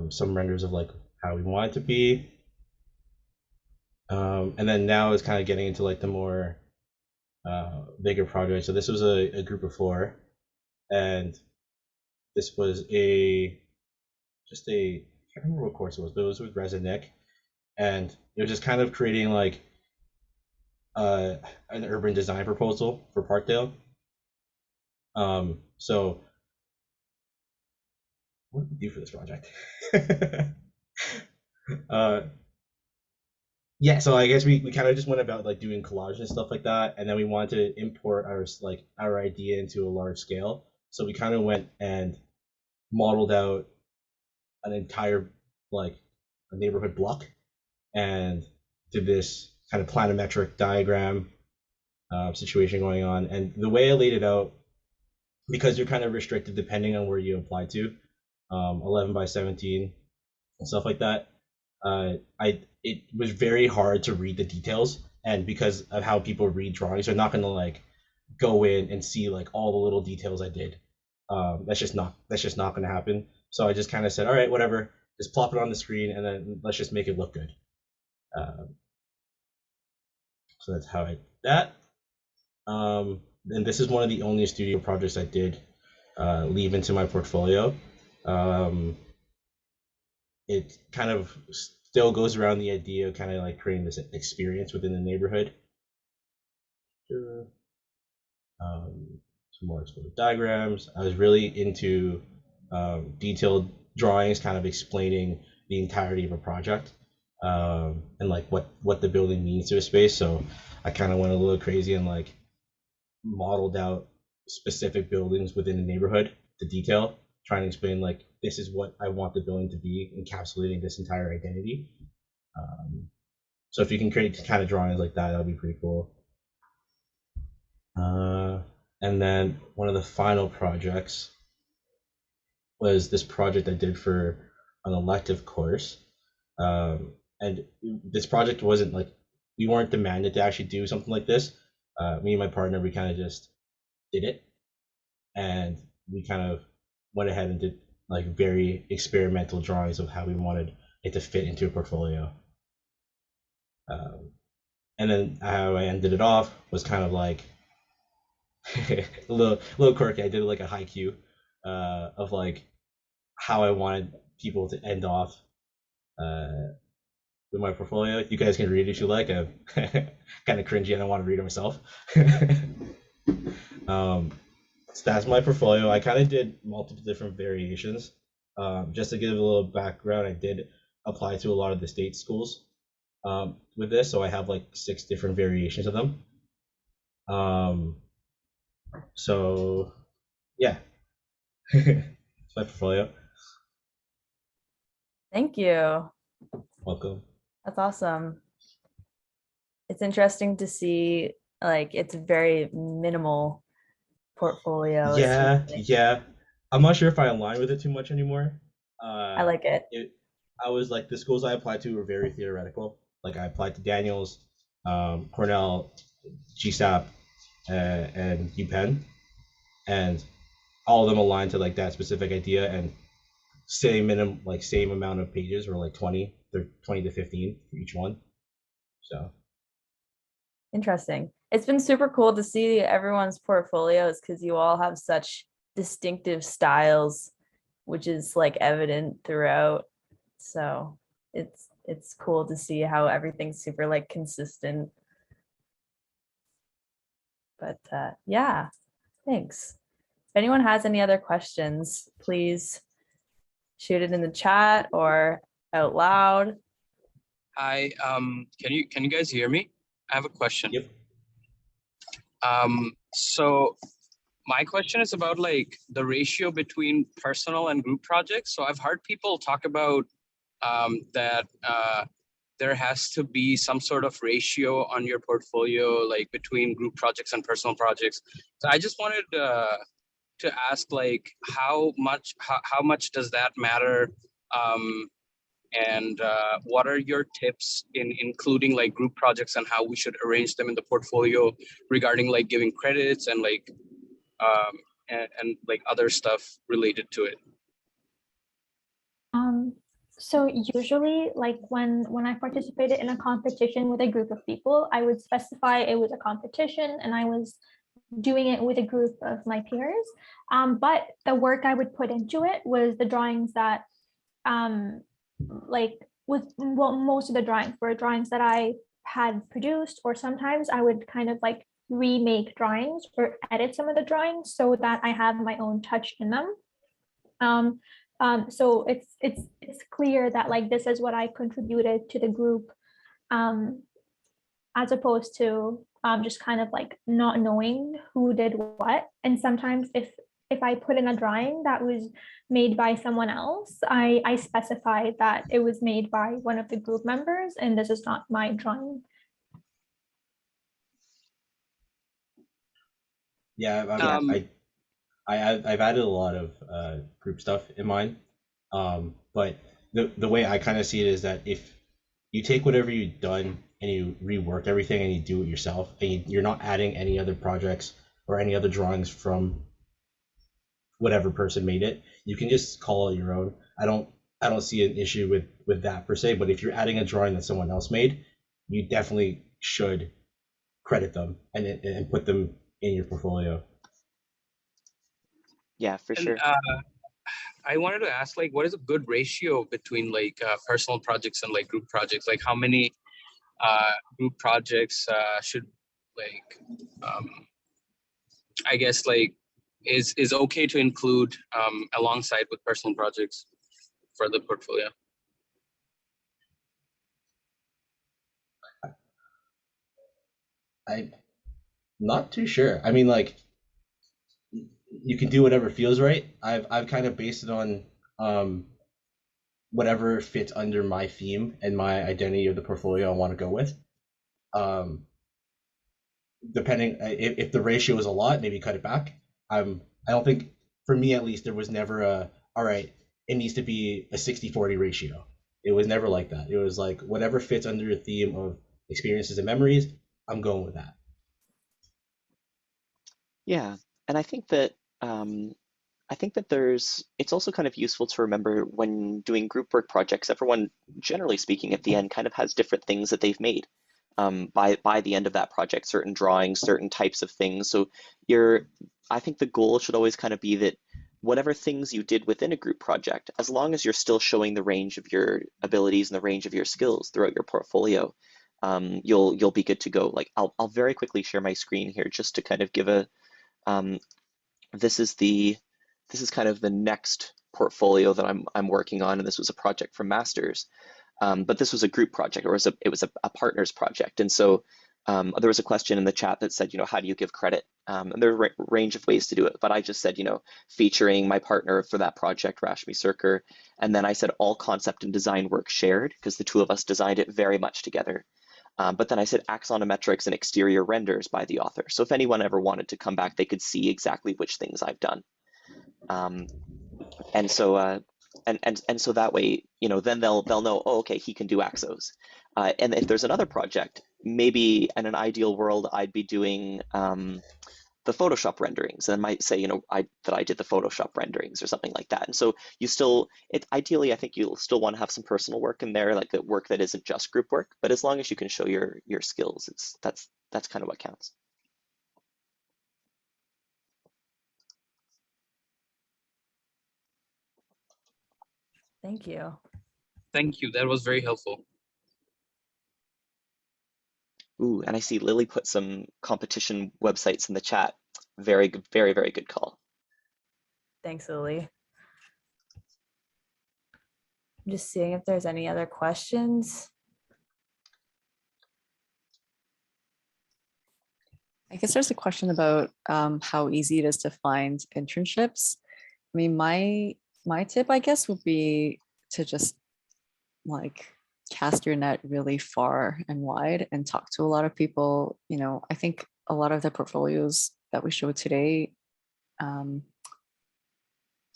Some renders of like how we want it to be. And then now it's kind of getting into like the more bigger project. So this was a group of 4, and this was I can't remember what course it was, but it was with Rez and Nick, and it was just kind of creating like an urban design proposal for Parkdale. So what did we do for this project? Yeah, so I guess we kind of just went about like doing collage and stuff like that, and then we wanted to import our idea into a large scale. So we kind of went and modeled out an entire like a neighborhood block and did this kind of planimetric diagram situation going on. And the way I laid it out, because you're kind of restricted depending on where you apply to, 11 by 17 and stuff like that. It was very hard to read the details, and because of how people read drawings, they're not gonna like go in and see like all the little details I did. That's just not gonna happen. So I just kind of said, all right, whatever, just plop it on the screen and then let's just make it look good. So that's how I did that. And this is one of the only studio projects I did leave into my portfolio. It kind of still goes around the idea of kind of like creating this experience within the neighborhood. Some more exploded diagrams. I was really into detailed drawings, kind of explaining the entirety of a project and like what the building means to a space. So I kind of went a little crazy and like modeled out specific buildings within the neighborhood, the detail, trying to explain like this is what I want the building to be, encapsulating this entire identity. So if you can create kind of drawings like that, that'd be pretty cool. And then one of the final projects was this project I did for an elective course. And this project wasn't like, we weren't demanded to actually do something like this. Me and my partner, we kind of just did it. And we kind of went ahead and did like very experimental drawings of how we wanted it to fit into a portfolio. And then how I ended it off was kind of like a little quirky. I did like a haiku of like how I wanted people to end off with my portfolio. You guys can read it if you like. I'm kind of cringy. I don't want to read it myself. So that's my portfolio. I kind of did multiple different variations. Just to give a little background, I did apply to a lot of the state schools with this, so I have like 6 different variations of them. So yeah, it's my portfolio. Thank you. Welcome. That's awesome. It's interesting to see like it's very minimal portfolio. Yeah. I'm not sure if I align with it too much anymore. I like it. I was like, the schools I applied to were very theoretical. Like I applied to Daniels, Cornell, GSAP, and UPenn, and all of them aligned to like that specific idea, and same amount of pages, or like 20 to 15 for each one. So Interesting. It's been super cool to see everyone's portfolios because you all have such distinctive styles, which is like evident throughout. So it's cool to see how everything's super like consistent. But yeah, thanks. If anyone has any other questions, please shoot it in the chat or out loud. Hi, can you guys hear me? I have a question. Yep. So my question is about like the ratio between personal and group projects. So I've heard people talk about that there has to be some sort of ratio on your portfolio, like between group projects and personal projects. So I just wanted to ask, like, how much does that matter? And what are your tips in including like group projects and how we should arrange them in the portfolio regarding like giving credits and like and like other stuff related to it? So usually, like when I participated in a competition with a group of people, I would specify it was a competition and I was doing it with a group of my peers. But the work I would put into it was the drawings that like most of the drawings were drawings that I had produced, or sometimes I would kind of like remake drawings or edit some of the drawings so that I have my own touch in them. So it's clear that like this is what I contributed to the group, as opposed to just kind of like not knowing who did what. And sometimes if I put in a drawing that was made by someone else, I specified that it was made by one of the group members and this is not my drawing. Yeah, I've added a lot of group stuff in mine, but the way I kind of see it is that if you take whatever you've done and you rework everything and you do it yourself, and you're not adding any other projects or any other drawings from whatever person made it, you can just call it your own. I don't see an issue with that per se, but if you're adding a drawing that someone else made, you definitely should credit them and put them in your portfolio. Yeah, for And sure. I wanted to ask, like, what is a good ratio between like personal projects and like group projects? Like, how many group projects should like I guess like is okay to include alongside with personal projects for the portfolio? I'm not too sure. I mean, like, you can do whatever feels right. I've kind of based it on whatever fits under my theme and my identity of the portfolio I want to go with. Depending if the ratio is a lot, maybe cut it back. I don't think, for me at least, there was never all right, it needs to be a 60-40 ratio. It was never like that. It was like whatever fits under the theme of experiences and memories, I'm going with that. Yeah, and I think that it's also kind of useful to remember when doing group work projects, everyone, generally speaking, at the end kind of has different things that they've made. By the end of that project, certain drawings, certain types of things. So I think the goal should always kind of be that whatever things you did within a group project, as long as you're still showing the range of your abilities and the range of your skills throughout your portfolio, you'll be good to go. Like I'll very quickly share my screen here just to kind of give a um, this is kind of the next portfolio that I'm working on, and this was a project from Masters. But this was a group project, or it was a partner's project. And so there was a question in the chat that said, how do you give credit? And there are a range of ways to do it, but I just said, featuring my partner for that project, Rashmi Surkar. And then I said all concept and design work shared, because the two of us designed it very much together. But then I said axonometrics and exterior renders by the author. So if anyone ever wanted to come back, they could see exactly which things I've done. And so and so that way, then they'll know, oh, okay, he can do Axos. And if there's another project, maybe in an ideal world, I'd be doing the Photoshop renderings, and I might say, that I did the Photoshop renderings or something like that. And so ideally, I think you'll still want to have some personal work in there, like the work that isn't just group work. But as long as you can show your skills, that's kind of what counts. Thank you. Thank you. That was very helpful. Ooh, and I see Lily put some competition websites in the chat. Very good, very, very good call. Thanks, Lily. I'm just seeing if there's any other questions. I guess there's a question about how easy it is to find internships. I mean, my tip, I guess, would be to just like cast your net really far and wide and talk to a lot of people. I think a lot of the portfolios that we showed today,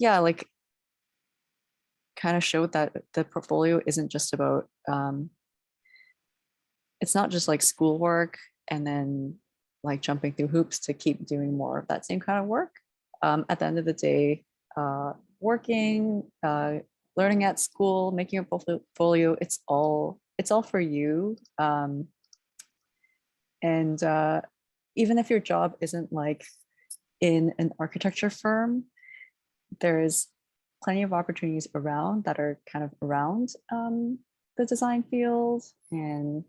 like kind of showed that the portfolio isn't just about, it's not just like schoolwork and then like jumping through hoops to keep doing more of that same kind of work. At the end of the day, working, learning at school, making a portfolio, it's all for you. And even if your job isn't like in an architecture firm, there's plenty of opportunities around that are kind of around the design field. And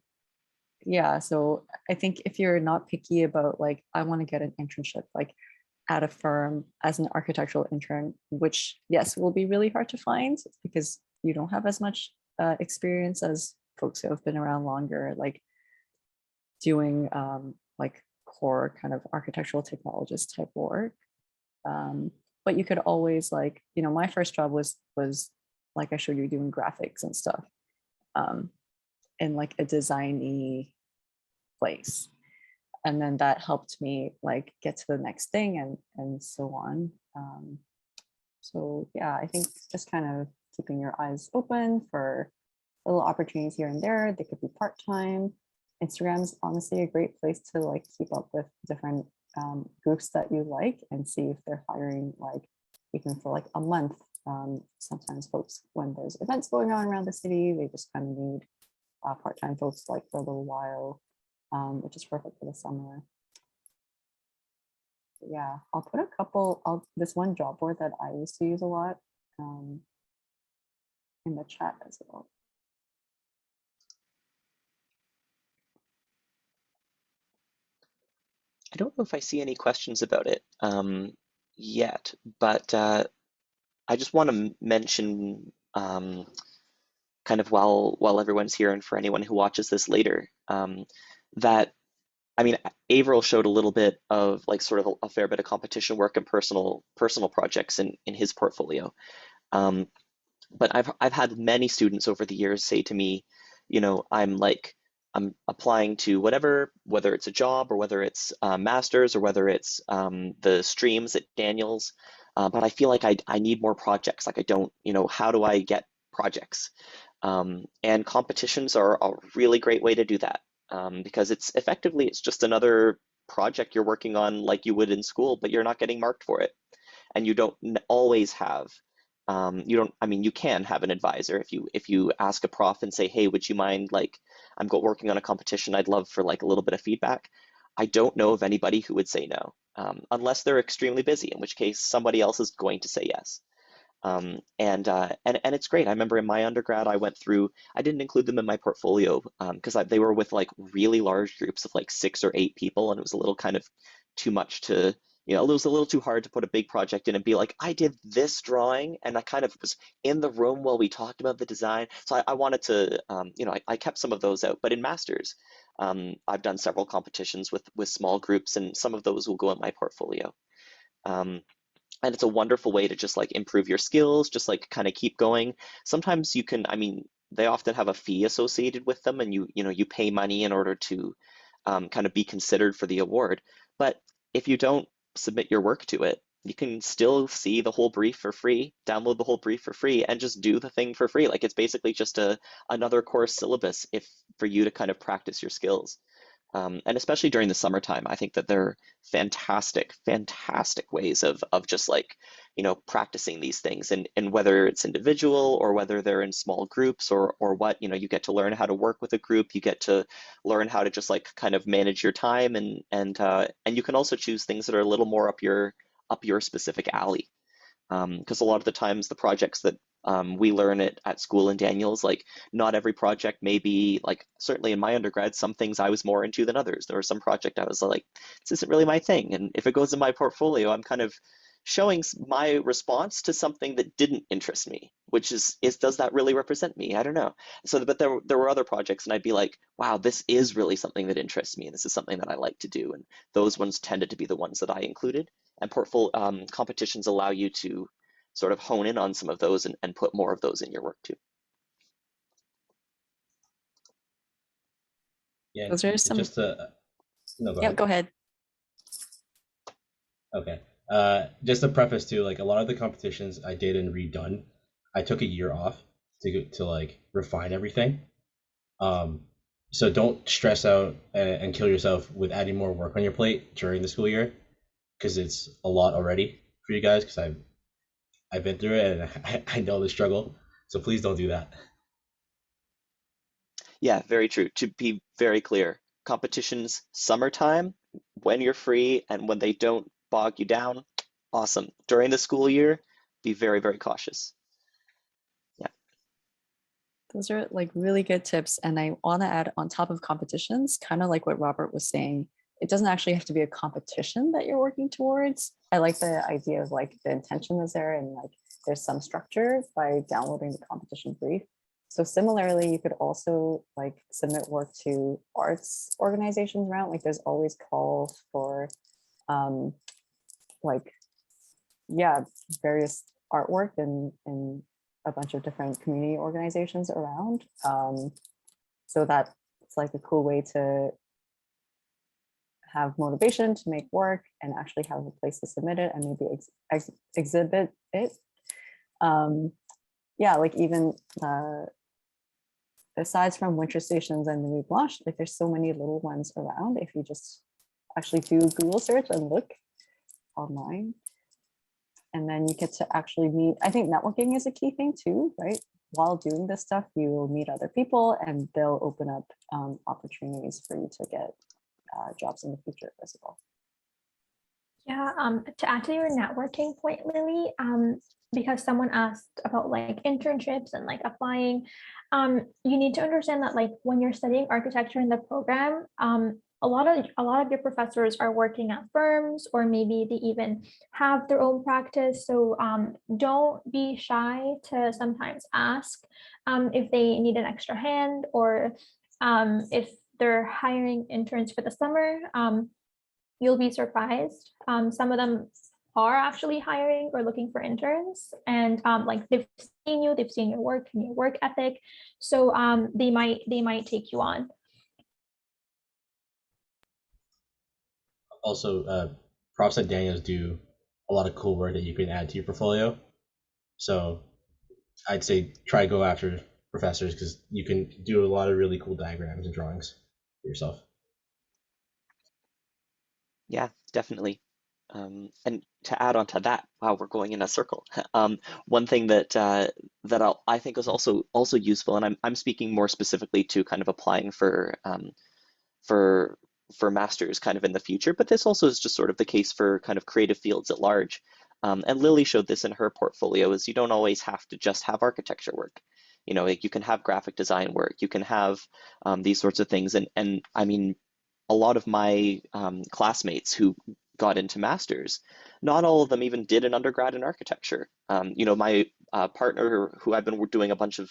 yeah, so I think if you're not picky about like, I want to get an internship like at a firm as an architectural intern, which yes, will be really hard to find because you don't have as much experience as folks who have been around longer, like doing like core kind of architectural technologist type work. But you could always like, my first job was like I showed you, doing graphics and stuff in like a designy place. And then that helped me like get to the next thing and so on. So yeah, I think just kind of keeping your eyes open for little opportunities here and there. They could be part-time. Instagram's honestly a great place to like keep up with different groups that you like and see if they're hiring like even for like a month. Sometimes folks, when there's events going on around the city, they just kind of need part-time folks like for a little while, which is perfect for the summer. Yeah, I'll put a couple, this one job board that I used to use a lot in the chat as well. I don't know if I see any questions about it yet, but I just want to mention kind of while everyone's here and for anyone who watches this later, that I mean, Averill showed a little bit of like sort of a fair bit of competition work and personal projects in his portfolio. Um, but I've had many students over the years say to me, you know, I'm applying to whatever, whether it's a job or whether it's masters or whether it's the streams at Daniels, but I feel like I need more projects. Like I don't, you know, how do I get projects? And competitions are a really great way to do that because it's just another project you're working on like you would in school, but you're not getting marked for it, and you don't always have you don't, I mean, you can have an advisor if you ask a prof and say, hey, would you mind, like, working on a competition, I'd love for like a little bit of feedback. I don't know of anybody who would say no, unless they're extremely busy, in which case somebody else is going to say yes. And it's great. I remember in my undergrad, I didn't include them in my portfolio because they were with like really large groups of like 6 or 8 people, and it was a little kind of too much to, you know, it was a little too hard to put a big project in and be like, I did this drawing, and I kind of was in the room while we talked about the design. So I wanted to, you know, I kept some of those out. But in masters, I've done several competitions with small groups, and some of those will go in my portfolio. Um, and it's a wonderful way to just like improve your skills, just like kind of keep going. Sometimes you can, I mean, they often have a fee associated with them, and you know, you pay money in order to kind of be considered for the award. But if you don't submit your work to it, you can still see the whole brief for free, download the whole brief for free, and just do the thing for free. Like it's basically just another course syllabus if for you to kind of practice your skills. And especially during the summertime, I think that they're fantastic, fantastic ways of just like, you know, practicing these things. And whether it's individual or whether they're in small groups or what, you know, you get to learn how to work with a group. You get to learn how to just like kind of manage your time, and you can also choose things that are a little more up your specific alley. Because a lot of the times the projects that we learn at school in Daniels, like not every project may be like, certainly in my undergrad, some things I was more into than others. There was some project I was like, this isn't really my thing. And if it goes in my portfolio, I'm kind of showing my response to something that didn't interest me, which is does that really represent me? I don't know. So, but there were other projects and I'd be like, wow, this is really something that interests me. And this is something that I like to do. And those ones tended to be the ones that I included. And competitions allow you to sort of hone in on some of those and put more of those in your work too. Yeah, Those are some. just to no, go Yeah, ahead. go ahead. Okay. Just a preface too, like a lot of the competitions I did and redone, I took a year off to like refine everything. So don't stress out and kill yourself with adding more work on your plate during the school year, because it's a lot already for you guys. Because I've been through it and I know the struggle. So please don't do that. Yeah, very true. To be very clear, competitions summertime, when you're free and when they don't bog you down, awesome. During the school year, be very, very cautious. Yeah. Those are like really good tips. And I want to add on top of competitions, kind of like what Robert was saying, it doesn't actually have to be a competition that you're working towards. I like the idea of like the intention is there and like there's some structure by downloading the competition brief. So similarly, you could also like submit work to arts organizations around, like there's always calls for like, yeah, various artwork and a bunch of different community organizations around. So that it's like a cool way to have motivation to make work and actually have a place to submit it and maybe exhibit it. Yeah, like even aside from winter stations and the Blanche, like there's so many little ones around if you just actually do Google search and look online. And then you get to actually meet, I think networking is a key thing too, right? While doing this stuff, you will meet other people and they'll open up opportunities for you to get jobs in the future as well. Yeah, to add to your networking point, Lily, because someone asked about like internships and like applying, you need to understand that like when you're studying architecture in the program, a lot of your professors are working at firms or maybe they even have their own practice. So don't be shy to sometimes ask if they need an extra hand or if they're hiring interns for the summer. You'll be surprised. Some of them are actually hiring or looking for interns, and like they've seen your work and your work ethic, so they might take you on. Also, profs at Daniels do a lot of cool work that you can add to your portfolio. So I'd say try go after professors because you can do a lot of really cool diagrams and drawings for yourself. Yeah, definitely. And to add on to that, wow, we're going in a circle. One thing that I think is also useful, and I'm speaking more specifically to kind of applying for masters kind of in the future, but this also is just sort of the case for kind of creative fields at large. And Lily showed this in her portfolio, is you don't always have to just have architecture work. You know, like you can have graphic design work, you can have these sorts of things. And I mean, a lot of my classmates who got into masters, not all of them even did an undergrad in architecture. You know, my partner, who I've been doing a bunch of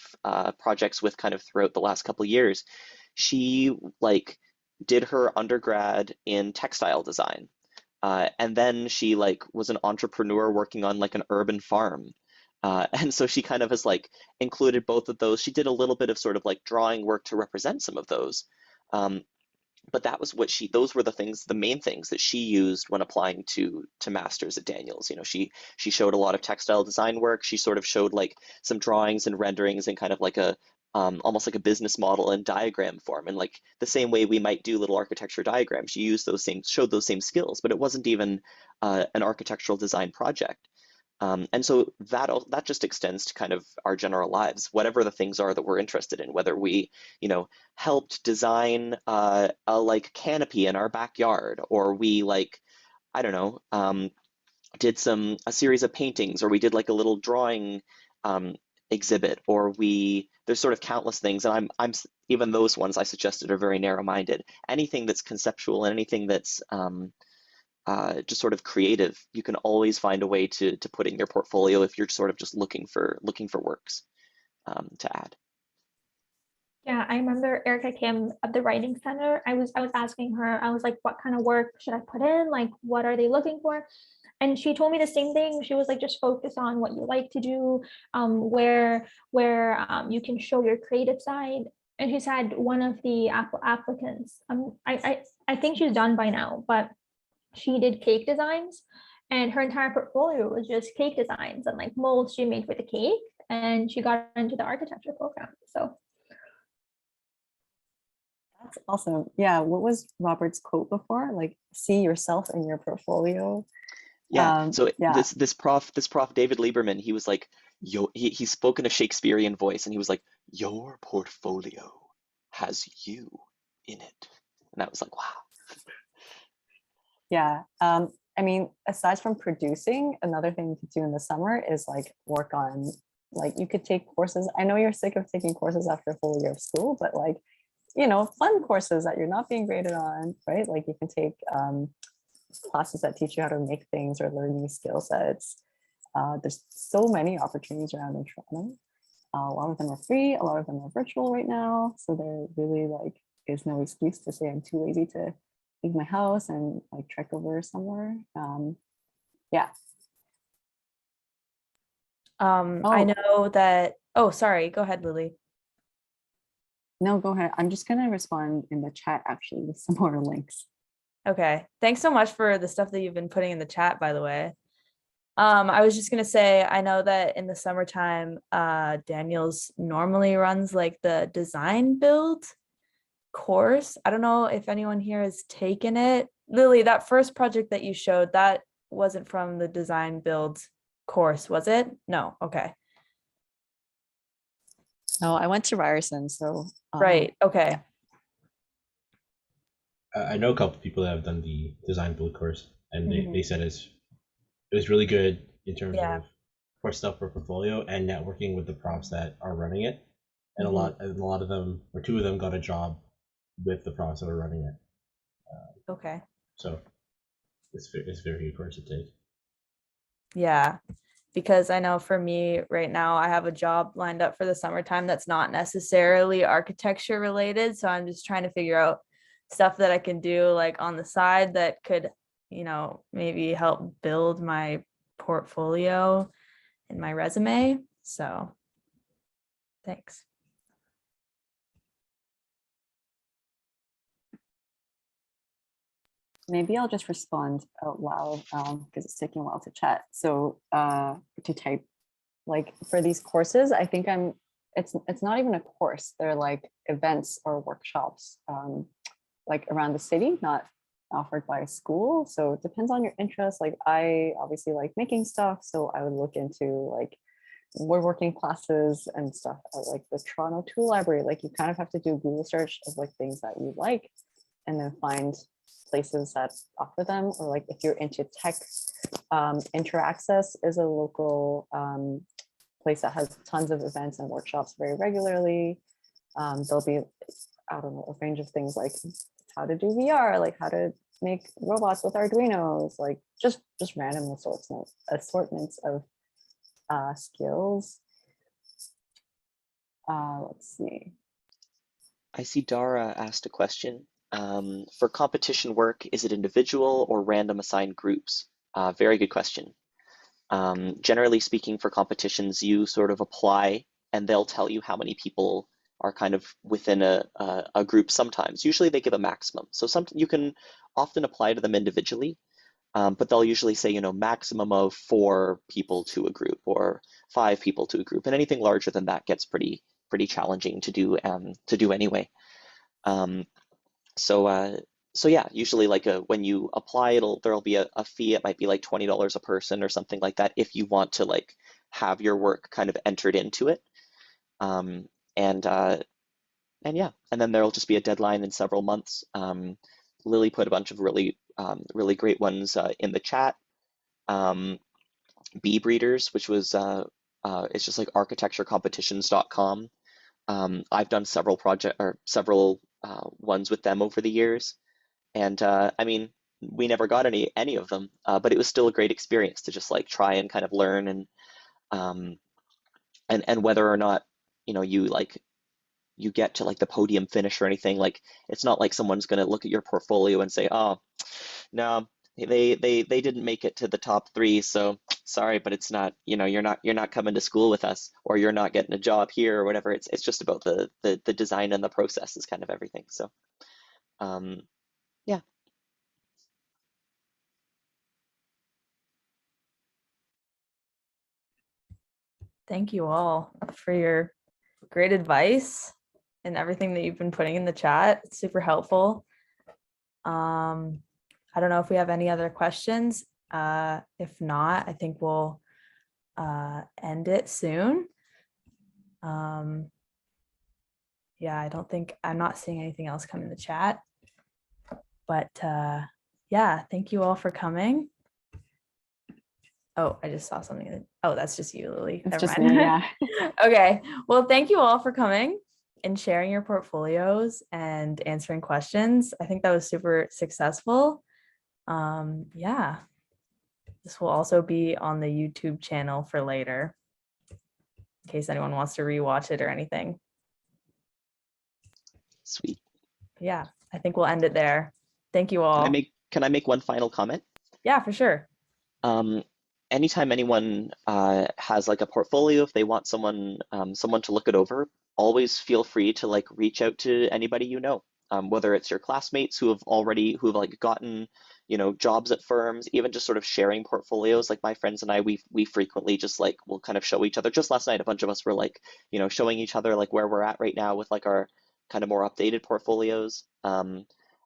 projects with kind of throughout the last couple of years, she like did her undergrad in textile design. And then she like was an entrepreneur working on like an urban farm. And so she kind of has like included both of those. She did a little bit of sort of like drawing work to represent some of those. But that was what those were the main things that she used when applying to masters at Daniels. You know, she showed a lot of textile design work. She sort of showed like some drawings and renderings and kind of like a almost like a business model in diagram form. And like the same way we might do little architecture showed those same skills, but it wasn't even an architectural design project. And so that just extends to kind of our general lives, whatever the things are that we're interested in, whether we, you know, helped design a like canopy in our backyard, or we like, I don't know, did a series of paintings, or we did like a little drawing exhibit, or there's sort of countless things. And I'm even those ones I suggested are very narrow-minded. Anything that's conceptual and anything that's just sort of creative, you can always find a way to put in your portfolio if you're sort of just looking for works to add. Yeah, I remember Erica came at the writing center. I was asking her, I was like, what kind of work should I put in? Like, what are they looking for? And she told me the same thing. She was like, just focus on what you like to do, where you can show your creative side. And she said one of the applicants, I think she's done by now, but she did cake designs, and her entire portfolio was just cake designs and like molds she made for the cake, and she got into the architecture program. So That's awesome. Yeah. What was Robert's quote before? Like, see yourself in your portfolio. Yeah. So Yeah. this prof David Lieberman, he was like, he spoke in a Shakespearean voice, and he was like, your portfolio has you in it. And I was like, wow. Yeah. I mean, aside from producing, another thing to do in the summer is like work on, like you could take courses. I know you're sick of taking courses after a full year of school, but like, you know, fun courses that you're not being graded on, right? Like you can take classes that teach you how to make things or learn new skill sets. There's so many opportunities around in Toronto. A lot of them are free, a lot of them are virtual right now. So there really like is no excuse to say I'm too lazy to leave my house and like trek over somewhere. Yeah. I know that, oh, sorry, go ahead, Lily. No, go ahead. I'm just gonna respond in the chat actually with some more links. Okay, thanks so much for the stuff that you've been putting in the chat, by the way. I was just gonna say, I know that in the summertime, Daniels normally runs like the design build course. I don't know if anyone here has taken it. Lily, that first project that you showed, that wasn't from the design build course, was it? No, okay. No, I went to Ryerson, so Right, okay. I know a couple of people that have done the design build course, and Mhm. they said it was really good in terms Yeah. of for stuff for portfolio and networking with the profs that are running it. And Mhm. a lot of them, or two of them, got a job with the profs that are running it. Okay. So it's very good course to take. Yeah. because I know for me right now, I have a job lined up for the summertime that's not necessarily architecture related. So I'm just trying to figure out stuff that I can do like on the side that could, maybe help build my portfolio and my resume. So thanks. Maybe I'll just respond out loud because it's taking a while to chat. So to type, like for these courses, I think it's not even a course. They're like events or workshops like around the city, not offered by a school. So it depends on your interest. Like I obviously like making stuff. So I would look into like woodworking classes and stuff at like the Toronto Tool Library. Like you kind of have to do Google search of like things that you like and then find places that offer them. Or like if you're into tech, Interaccess is a local place that has tons of events and workshops very regularly. There'll be, I don't know, a range of things like how to do VR, like how to make robots with Arduinos, like just random assortments of skills. Let's see. I see Dara asked a question. For competition work, is it individual or random assigned groups? Very good question. Generally speaking, for competitions, you sort of apply and they'll tell you how many people are kind of within a group sometimes. Usually they give a maximum. So you can often apply to them individually, but they'll usually say, maximum of 4 people to a group or 5 people to a group. And anything larger than that gets pretty challenging to do anyway. So yeah, usually like when you apply, there'll be a fee. It might be like $20 a person or something like that if you want to like have your work kind of entered into it. And yeah, and then there'll just be a deadline in several months. Lily put a bunch of really great ones in the chat. Bee Breeders, which was it's just like architecturecompetitions.com. I've done several ones with them over the years. And I mean, we never got any of them, but it was still a great experience to just like try and kind of learn and whether or not, you get to like the podium finish or anything, like it's not like someone's going to look at your portfolio and say, oh, no, they didn't make it to the top 3, so sorry, but it's not, you're not coming to school with us, or you're not getting a job here or whatever. It's just about the design and the process is kind of everything. So yeah. Thank you all for your great advice and everything that you've been putting in the chat. It's super helpful. I don't know if we have any other questions. If not, I think we'll end it soon. Yeah, I'm not seeing anything else come in the chat. But yeah, thank you all for coming. Oh, I just saw something. Oh, that's just you, Lily. It's Never just mind. me, yeah. Okay. Well, thank you all for coming and sharing your portfolios and answering questions. I think that was super successful. Yeah. This will also be on the YouTube channel for later, in case anyone wants to rewatch it or anything. Sweet. Yeah, I think we'll end it there. Thank you all. Can I make one final comment? Yeah, for sure. Anytime anyone has like a portfolio, if they want someone to look it over, always feel free to like reach out to anybody whether it's your classmates who have like gotten jobs at firms, even just sort of sharing portfolios. Like my friends and I, we frequently just like we'll kind of show each other. Just last night, a bunch of us were like showing each other like where we're at right now with like our kind of more updated portfolios.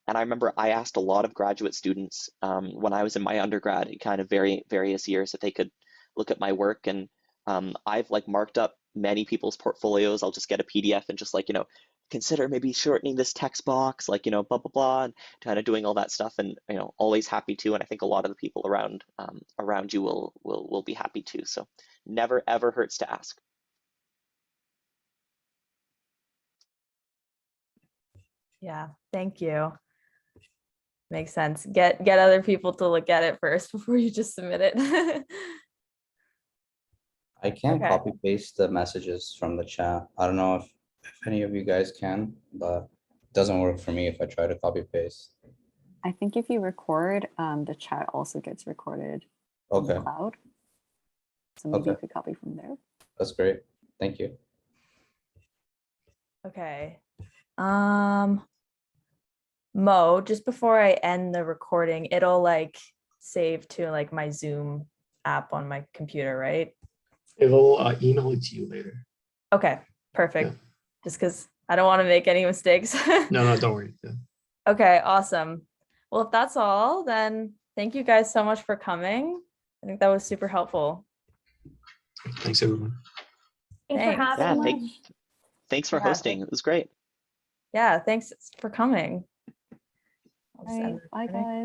And I remember I asked a lot of graduate students when I was in my undergrad in kind of various years if they could look at my work. And I've like marked up many people's portfolios. I'll just get a PDF and just like, consider maybe shortening this text box, like, blah, blah, blah, and kind of doing all that stuff. And, always happy to. And I think a lot of the people around you will be happy too. So never, ever hurts to ask. Yeah, thank you. Makes sense. Get other people to look at it first before you just submit it. I can't Okay. copy paste the messages from the chat. I don't know if any of you guys can, but it doesn't work for me if I try to copy paste. I think if you record, the chat also gets recorded in the Okay, cloud. So maybe you Okay. could copy from there. that's great. Thank you. Okay. Mo, just before I end the recording, it'll like save to like my Zoom app on my computer, right? It'll email it to you later. Okay, perfect. Yeah. Just because I don't want to make any mistakes. No, don't worry. Yeah. Okay, awesome. Well, if that's all, then thank you guys so much for coming. I think that was super helpful. Thanks, everyone. Thanks Thanks. for having Yeah, me. thanks for Yeah, hosting. It was great. Yeah, thanks for coming. I'll just All right. end the Bye, recording. guys.